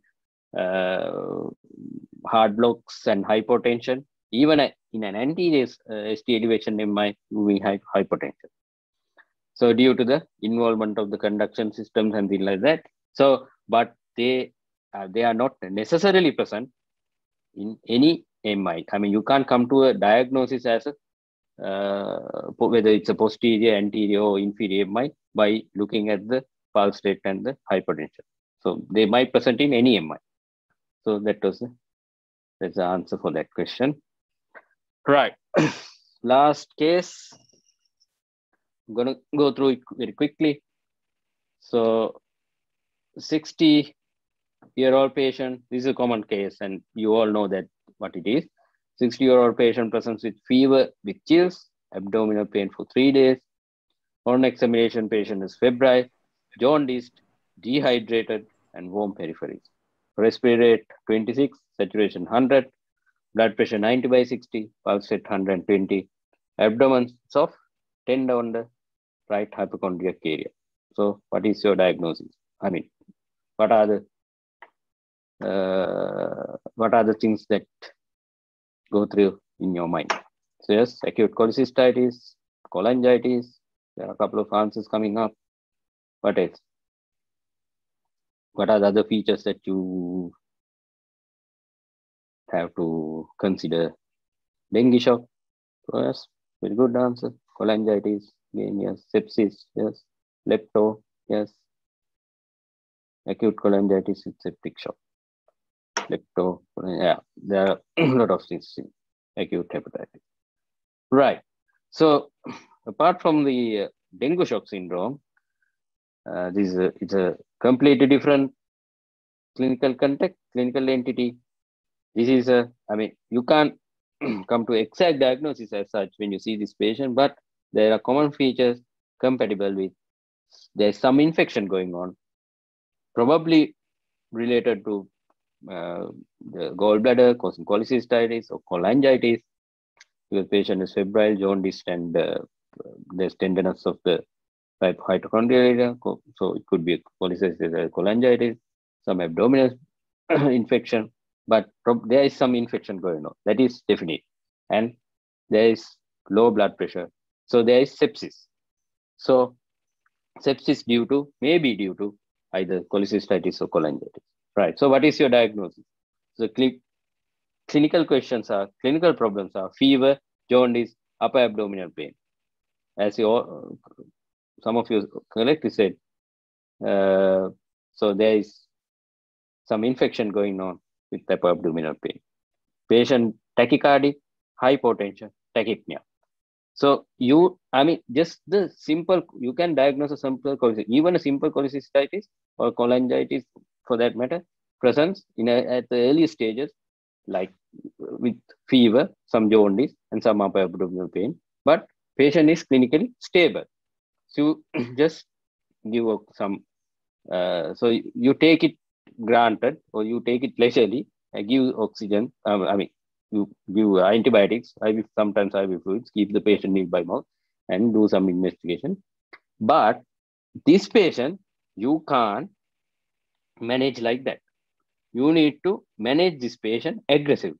heart blocks and hypotension. Even in an anterior ST elevation MI, we have hypotension. So due to the involvement of the conduction systems and things like that. So, but they are not necessarily present in any MI. I mean, you can't come to a diagnosis as whether it's a posterior, anterior, or inferior MI by looking at the pulse rate and the hypertension. So they might present in any MI. So that's the answer for that question. Right. Last case. I'm going to go through it very quickly. So 60-year-old patient, this is a common case and you all know that what it is. 60-year-old patient presents with fever with chills, abdominal pain for 3 days. On examination, patient is febrile, jaundiced, dehydrated, and warm peripheries. Respiratory rate 26, saturation 100, blood pressure 90/60, pulse rate 120, abdomen soft, tender on the right hypochondriac area. So what is your diagnosis? I mean, what are the things that go through in your mind? So yes, acute cholecystitis, cholangitis, There are a couple of answers coming up. What else? What are the other features that you have to consider? Dengue shock, yes, very good answer. Cholangitis, again, yes. Sepsis, yes. Lepto, yes. Acute cholangitis with septic shock. Lepto, yeah, there are a lot of things in acute hepatitis. Right. So, apart from the dengue shock syndrome, it's a completely different clinical context, clinical entity. This is you can't come to exact diagnosis as such when you see this patient, but there are common features compatible with, there's some infection going on, probably related to the gallbladder causing cholecystitis or cholangitis. The patient is febrile, jaundiced, and there's tenderness of the mitochondrial area. So it could be cholecystitis, cholangitis, some abdominal infection, but there is some infection going on. That is definite. And there is low blood pressure. So there is sepsis. So sepsis maybe due to either cholecystitis or cholangitis. Right. So what is your diagnosis? So clinical problems are fever, jaundice, upper abdominal pain. As some of you correctly said, so there is some infection going on with upper abdominal pain. Patient tachycardia, hypotension, tachypnea. So you can diagnose a simple cholecystitis, even a simple cholecystitis or cholangitis for that matter, presents at the early stages, like with fever, some jaundice, and some upper abdominal pain. But patient is clinically stable. So you just give some, so you take it granted or you take it leisurely, give oxygen, you give antibiotics, sometimes IV fluids, keep the patient in by mouth and do some investigation. But this patient, you can't manage like that. You need to manage this patient aggressively,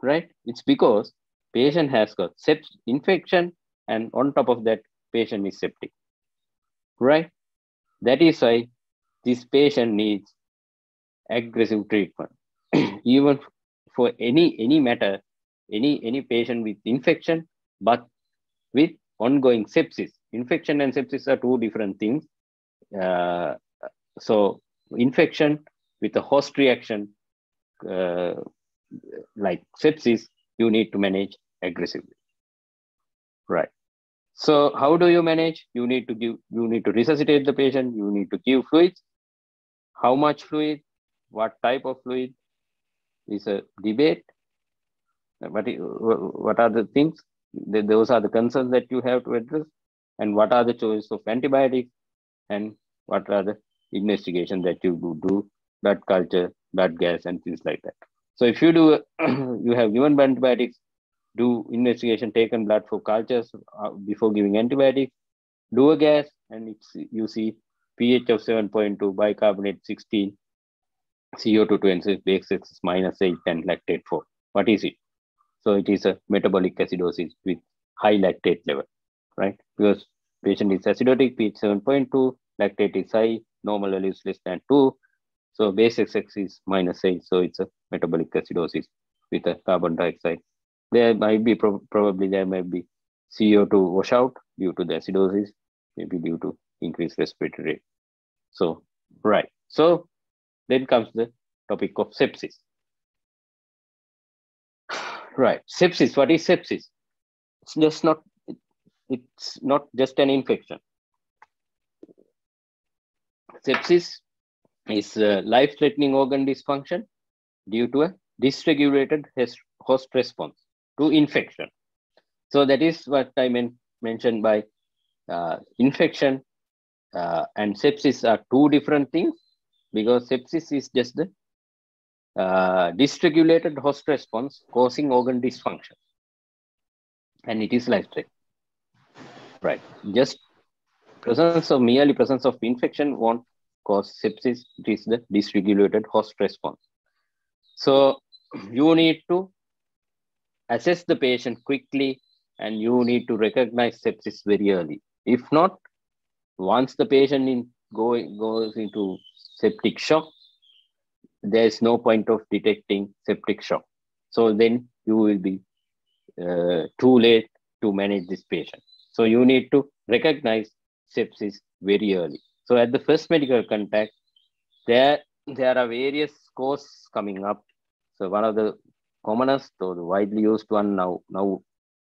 right? It's because patient has got sepsis infection, and on top of that, patient is septic, right? That is why this patient needs aggressive treatment. Even for any matter, any patient with infection, but with ongoing sepsis. Infection and sepsis are two different things. So infection with a host reaction, like sepsis, you need to manage aggressively, right? So how do you manage? You need to resuscitate the patient. You need to give fluids. How much fluid? What type of fluid is a debate. What are the things? Those are the concerns that you have to address. And what are the choices of antibiotics? And what are the investigations that you do? Blood culture, blood gas, and things like that. So if you do, you have given antibiotics, do investigation, taken blood for cultures before giving antibiotics, do a gas, and you see pH of 7.2, bicarbonate 16, CO2 26, base X is -8, and lactate 4. What is it? So it is a metabolic acidosis with high lactate level, right? Because patient is acidotic, pH 7.2, lactate is high, normal value is less than 2. So base X is -8. So it's a metabolic acidosis with a carbon dioxide. There might be probably there might be CO2 washout due to the acidosis, maybe due to increased respiratory rate. So, right. So then comes the topic of sepsis. Right. Sepsis. What is sepsis? It's not just an infection. Sepsis is a life-threatening organ dysfunction due to a dysregulated host response to infection. So that is what I mentioned by infection and sepsis are two different things, because sepsis is just the dysregulated host response causing organ dysfunction, and it is life-threatening. Right. Just merely presence of infection won't cause sepsis. It is the dysregulated host response. So you need to assess the patient quickly, and you need to recognize sepsis very early. If not, once the patient goes into septic shock, there is no point of detecting septic shock. So then you will be too late to manage this patient. So you need to recognize sepsis very early. So at the first medical contact, there are various causes coming up. So one of the commonest or the widely used one now,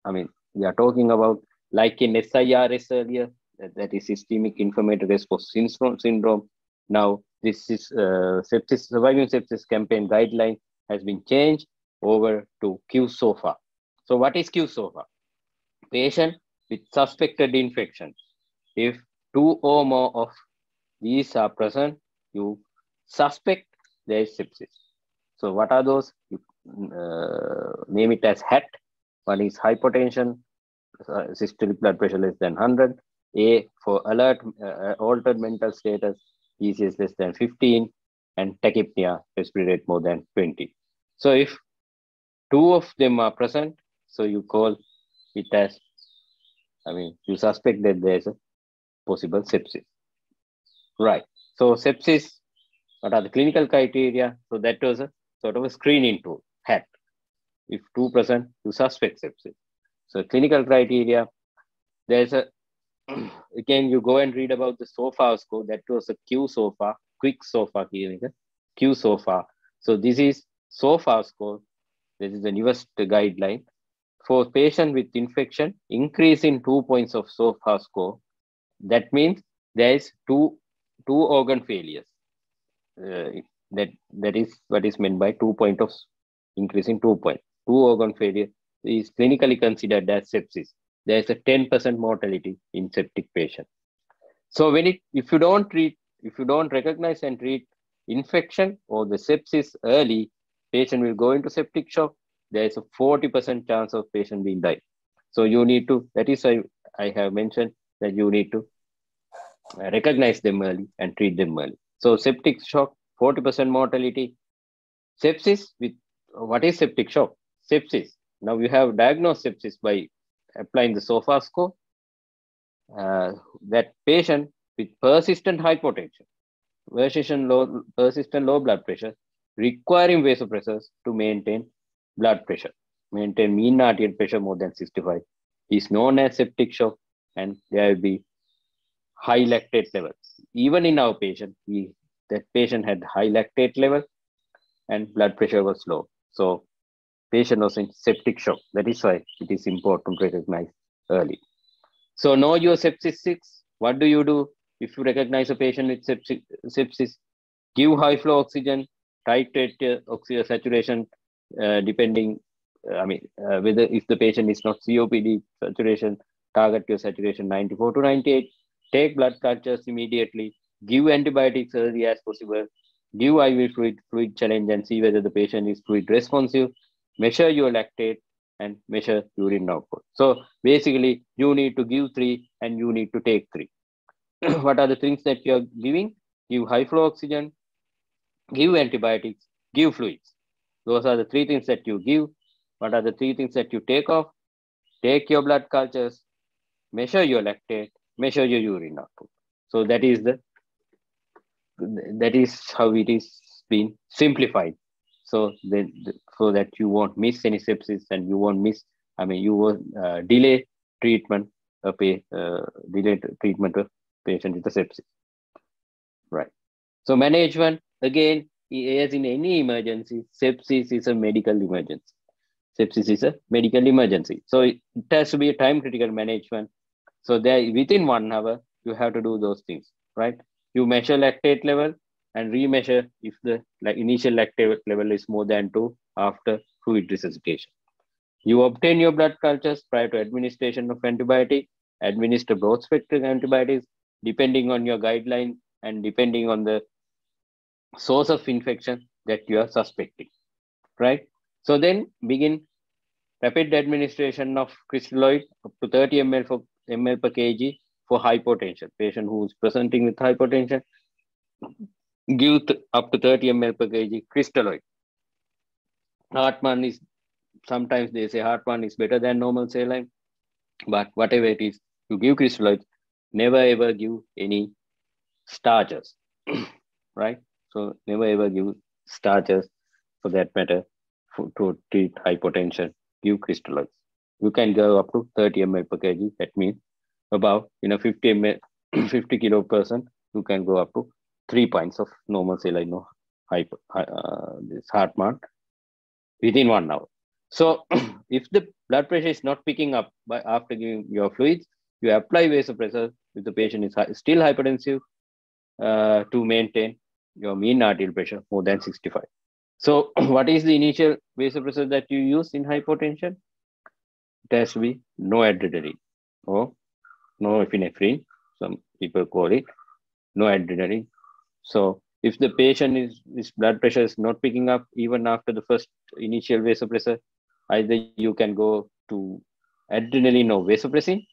I mean, we are talking about, like in SIRS earlier, that is systemic inflammatory response syndrome. Now this is sepsis, surviving sepsis campaign guideline has been changed over to QSOFA. So what is QSOFA? Patient with suspected infection. If 2 or more of these are present, you suspect there is sepsis. So what are those? You name it as HAT. One is hypotension, systolic blood pressure less than 100. A for alert, altered mental status, ECS less than 15, and tachypnea, respiratory rate more than 20. So if 2 of them are present, so you call it as, you suspect that there is a possible sepsis. Right. So sepsis, what are the clinical criteria? So that was a sort of a screening tool, HAT. If 2 present, you suspect sepsis. So clinical criteria, there's a, again, you go and read about the SOFA score. That was a QSOFA, quick SOFA, QSOFA. So this is SOFA score. This is the newest guideline. For patient with infection, increase in 2 points of SOFA score. That means there is two organ failures. That is what is meant by 2 point of increase in 2 points. 2 organ failure is clinically considered as sepsis. There is a 10% mortality in septic patient. So if you don't recognize and treat infection or the sepsis early, patient will go into septic shock. There is a 40% chance of patient being died. So you need to, that is why I have mentioned that you need to recognize them early and treat them early. So septic shock, 40% mortality. Sepsis, with what is septic shock? Sepsis. Now you have diagnosed sepsis by applying the SOFA score. That patient with persistent hypotension, persistent low blood pressure, requiring vasopressors to maintain blood pressure, maintain mean arterial pressure more than 65, is known as septic shock, and there will be high lactate level. Even in our patient, that patient had high lactate level and blood pressure was low. So patient was in septic shock. That is why it is important to recognize early. So know your sepsis. What do you do if you recognize a patient with sepsis? Give high flow oxygen, titrate oxygen saturation, depending, whether if the patient is not COPD saturation, target your saturation 94 to 98. Take blood cultures immediately. Give antibiotics early as possible. Give IV fluid challenge and see whether the patient is fluid responsive. Measure your lactate and measure urine output. So basically, you need to give 3 and you need to take 3. What are the things that you are giving? Give high flow oxygen, give antibiotics, give fluids. Those are the 3 things that you give. What are the 3 things that you take off? Take your blood cultures, measure your lactate, measure your urine output. So that is how it is been simplified. So so that you won't miss any sepsis and you won't miss, you won't delay treatment of patient with the sepsis. Right. So management, again, as in any emergency, sepsis is a medical emergency. Sepsis is a medical emergency. So it has to be a time critical management. So there, within 1 hour, you have to do those things, right? You measure lactate level and remeasure if the initial lactate level is more than 2 after fluid resuscitation. You obtain your blood cultures prior to administration of antibiotic, administer broad spectrum antibiotics, depending on your guideline and depending on the source of infection that you are suspecting, right? So then begin rapid administration of crystalloid up to 30 ml per kg for hypotension. Patient who is presenting with hypotension, give up to 30 ml per kg crystalloid. Hartmann is, sometimes they say Hartmann is better than normal saline, but whatever it is, you give crystalloid never ever give any starches, right? So never ever give starches for that matter to treat hypotension. Give crystalloids. You can go up to 30 ml per kg. That means about 50 ml, 50 kilo person, you can go up to 3 pints of normal saline or this Hartmann within 1 hour. So if the blood pressure is not picking up by after giving your fluids, you apply vasopressor if the patient is still hypertensive to maintain your mean arterial pressure more than 65. So what is the initial vasopressor that you use in hypotension? It has to be no adrenaline or no epinephrine. Some people call it no adrenaline. So if the patient his blood pressure is not picking up even after the first initial vasopressor, either you can go to adrenaline or vasopressin.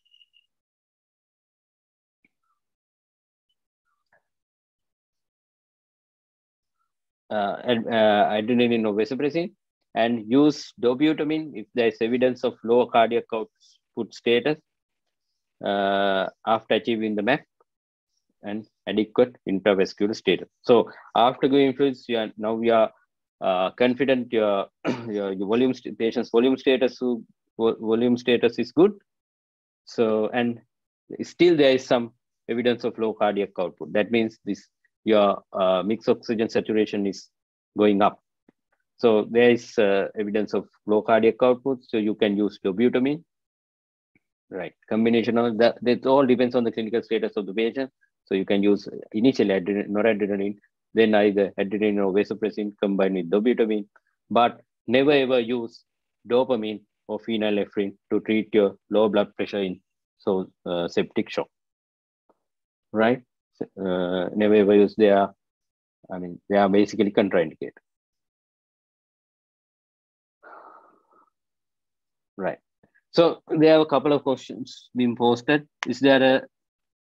Adrenaline or vasopressin, and use dobutamine if there is evidence of low cardiac output status after achieving the MAC and adequate intravascular status. So after going fluids, now we are confident your patient's volume status is good. So and still there is some evidence of low cardiac output. That means your mixed oxygen saturation is going up. So there is evidence of low cardiac output. So you can use dobutamine. Right. Combination of that. It all depends on the clinical status of the patient. So you can use initially noradrenaline, then either adrenaline or vasopressin combined with dobutamine, but never ever use dopamine or phenylephrine to treat your low blood pressure in septic shock. Right? Never ever use. They are basically contraindicated. Right. So there are a couple of questions being posted. Is there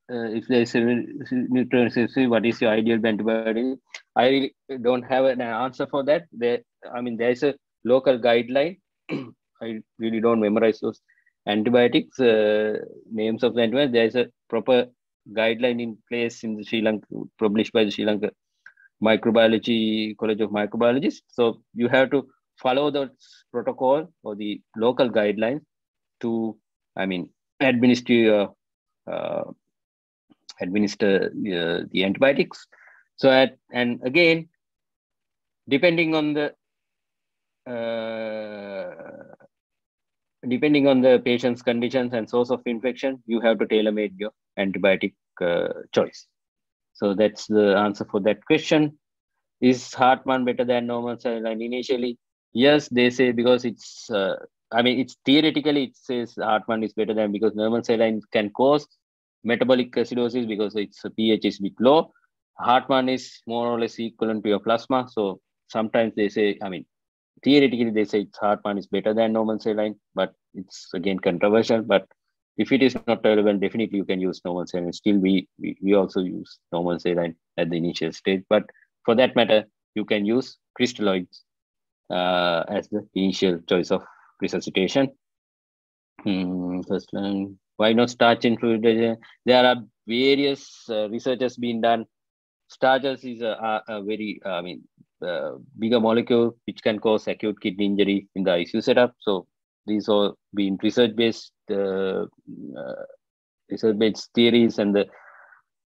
if there is a nutrient, what is your ideal antibiotic? I really don't have an answer for that. There is a local guideline. I really don't memorize those antibiotics, names of the antibiotics. There is a proper guideline in place in the Sri Lanka, published by the Sri Lanka Microbiology College of Microbiologists. So you have to follow the protocol or the local guidelines to, administer the antibiotics. So and again, depending on the patient's conditions and source of infection, you have to tailor-make your antibiotic choice. So that's the answer for that question. Is Hartmann better than normal saline initially? Yes, they say, because it's theoretically it says Hartmann is better than, because normal saline can cause metabolic acidosis because its pH is a bit low. Hartmann is more or less equivalent to your plasma. So sometimes they say, theoretically they say Hartmann is better than normal saline, but it's again controversial. But if it is not available, definitely you can use normal saline. Still, we also use normal saline at the initial stage. But for that matter, you can use crystalloids as the initial choice of resuscitation. First line, why not starch in fluid? There are various researches being done. Starches is a very, bigger molecule which can cause acute kidney injury in the ICU setup. So these are being research-based theories and the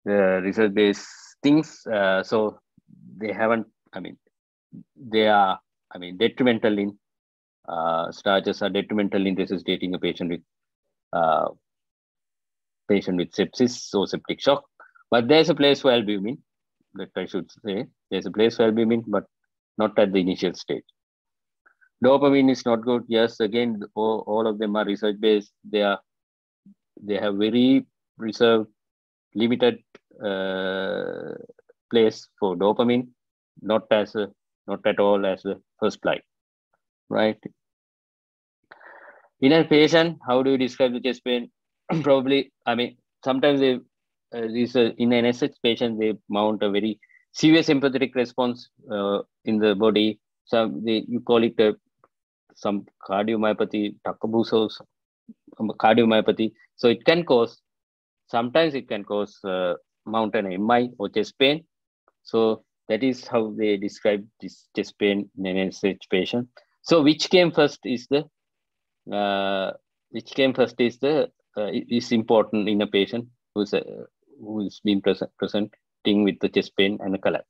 research-based things. So they haven't. They are. Detrimental in starches are detrimental in resuscitating a patient with sepsis or septic shock. But there's a place for albumin. That I should say, there's a place for albumin, but not at the initial stage. Dopamine is not good. Yes, again, all of them are research-based. They have very reserved, limited place for dopamine, not at all as a first line, right? In a patient, how do you describe the chest pain? Probably, sometimes they in an SH patient, they mount a very severe sympathetic response in the body. So you call it some cardiomyopathy, Takabusso's cardiomyopathy. So it can cause Sometimes it can cause mountain MI or chest pain. So that is how they describe this chest pain in an NSH patient. So which came first is important in a patient who's been presenting with the chest pain and a collapse.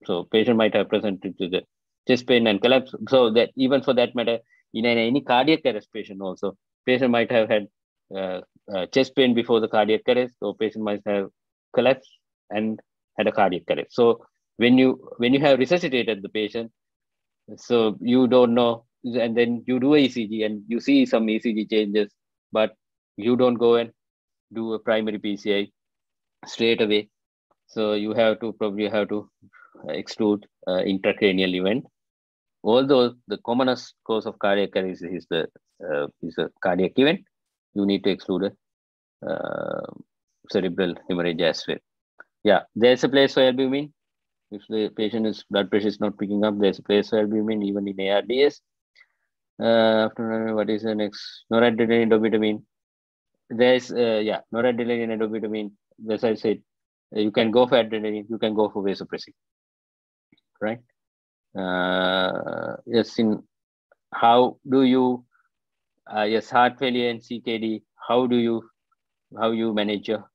So patient might have presented with the chest pain and collapse. So that even for that matter, in any cardiac arrest patient also, patient might have had chest pain before the cardiac arrest, or patient might have collapsed and had a cardiac arrest. So when you have resuscitated the patient, so you don't know, and then you do ECG and you see some ECG changes, but you don't go and do a primary PCI straight away. So you probably have to exclude intracranial event. Although the commonest cause of cardiac arrest is a cardiac event, you need to exclude a cerebral hemorrhage as well. Yeah, there's a place for albumin. If the patient's blood pressure is not picking up, there's a place for albumin even in ARDS. After what is the next? Noradrenaline, dopamine. There's noradrenaline and dopamine. As I said, you can go for adrenaline, you can go for vasopressin, right? Yes, in how do you heart failure and CKD, how you manage your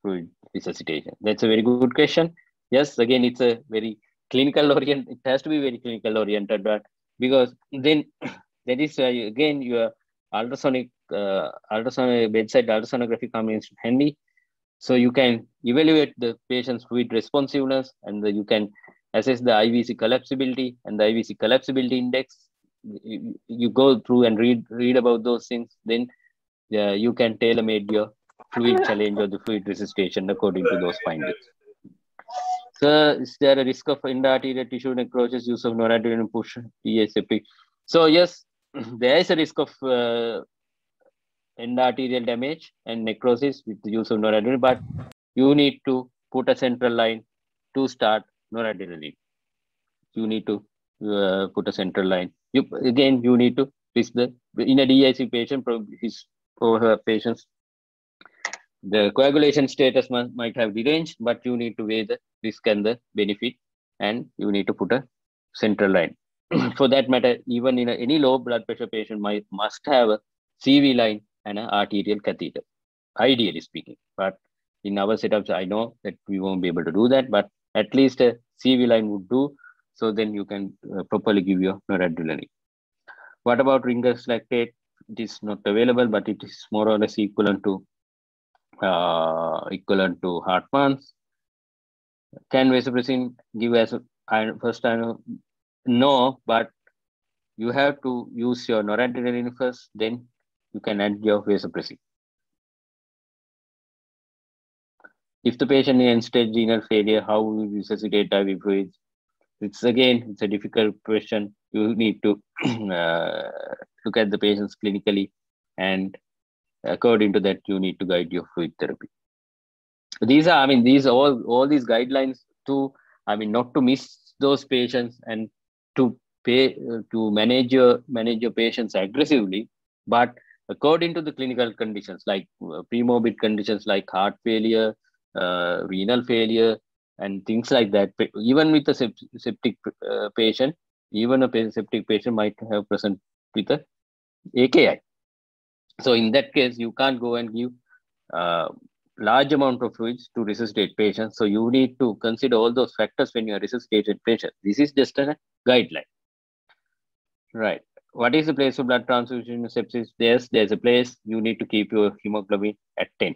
fluid resuscitation? That's a very good question. Yes, again, it's a very clinical oriented. It has to be very clinical oriented, but because then that is again your ultrasonic bedside ultrasonography comes handy. So you can evaluate the patient's fluid responsiveness, and you can assess the IVC collapsibility and the IVC collapsibility index. You go through and read about those things. Then you can tailor-made your fluid challenge or the fluid resuscitation according to those findings. So is there a risk of endarterial tissue necrosis, use of noradrenaline push septic? So yes, there is a risk of endarterial damage and necrosis with the use of noradrenaline, but you need to put a central line to start noradrenaline. You need to put a central line. You need to risk in a DIC patient, his or her patients, the coagulation status might have deranged, but you need to weigh the risk and the benefit, and you need to put a central line. For that matter, even in any low blood pressure patient must have a CV line and an arterial catheter, ideally speaking. But in our setups, I know that we won't be able to do that, but at least a CV line would do. So then you can properly give your noradrenaline. What about Ringer's lactate? It is not available, but it is more or less equivalent to Hartmann's. Can vasopressin give as first time? No, but you have to use your noradrenaline first, then you can add your vasopressin. If the patient is end-stage renal failure, how will you resuscitate IV fluids? It's a difficult question. You need to look at the patients clinically, and according to that, you need to guide your fluid therapy. These all these guidelines to, not to miss those patients and to manage your patients aggressively, but according to the clinical conditions like premorbid conditions like heart failure, renal failure, and things like that. Even with a septic patient, even a septic patient might have present with a AKI. So in that case, you can't go and give large amount of fluids to resuscitate patients. So you need to consider all those factors when you are resuscitating patients. This is just a guideline. Right. What is the place of blood transfusion in sepsis? There's a place. You need to keep your hemoglobin at 10.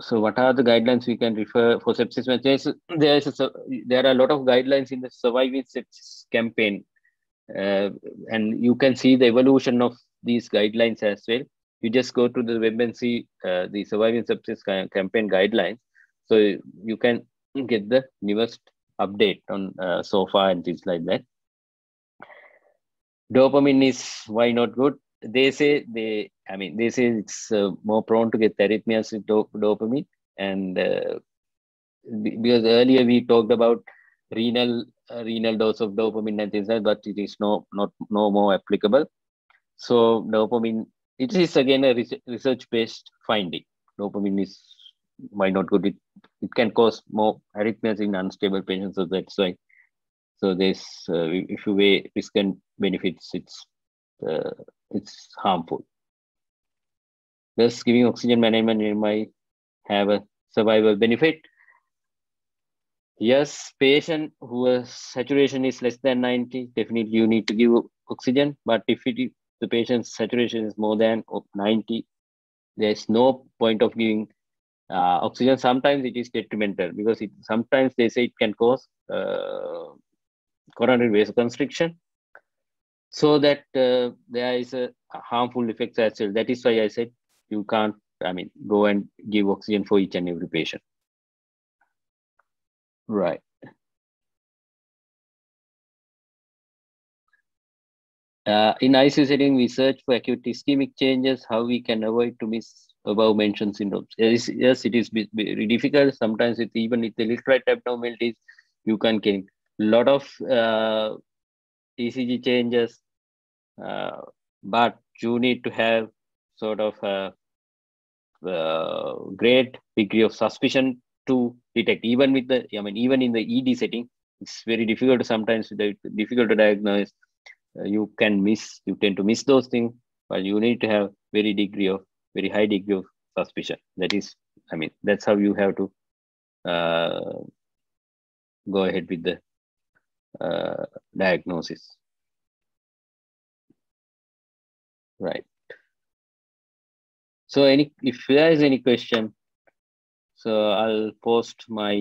So what are the guidelines we can refer for sepsis? There are a lot of guidelines in the Surviving Sepsis campaign, and you can see the evolution of these guidelines as well. You just go to the web and see the Surviving Sepsis campaign guidelines. So you can get the newest update on so far and things like that. Dopamine is why not good? They say it's more prone to get arrhythmias with dopamine, and because earlier we talked about renal dose of dopamine and things like that, but it is no more applicable. So dopamine, it is again a research-based finding. Dopamine is might not good. It can cause more arrhythmias in unstable patients, so that's why. So there's if you weigh risk and benefits, it's harmful. Thus, giving oxygen management might have a survival benefit. Yes, patient whose saturation is less than 90, definitely you need to give oxygen. But if the patient's saturation is more than 90, there's no point of giving oxygen. Sometimes it is detrimental because sometimes they say it can cause coronary vasoconstriction. So that there is a harmful effects as well. That is why I said you can't, go and give oxygen for each and every patient. Right. In ICU setting, we search for acute ischemic changes, how we can avoid to miss above mentioned syndromes. Yes, it is very difficult. Sometimes even with the literate abnormalities, you can get a lot of ECG changes, but you need to have sort of a great degree of suspicion to detect. Even with even in the ED setting, it's very difficult sometimes. Difficult to diagnose. You tend to miss those things, but you need to have very high degree of suspicion. That is, that's how you have to go ahead with the diagnosis. Right. So if there is any question, so I'll post my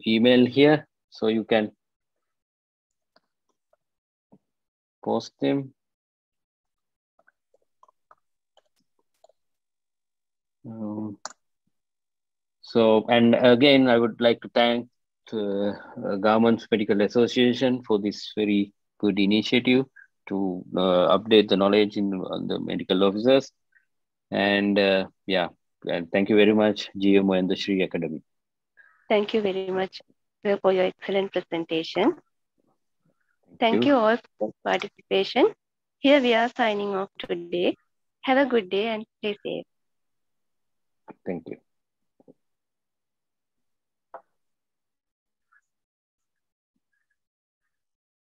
email here, so you can post them. So, and again, I would like to thank Government Medical Association for this very good initiative to update the knowledge on the medical officers. And and thank you very much, GMO and the Shri Academy. Thank you very much for your excellent presentation. Thank you all for participation. Here we are signing off today. Have a good day and stay safe. Thank you.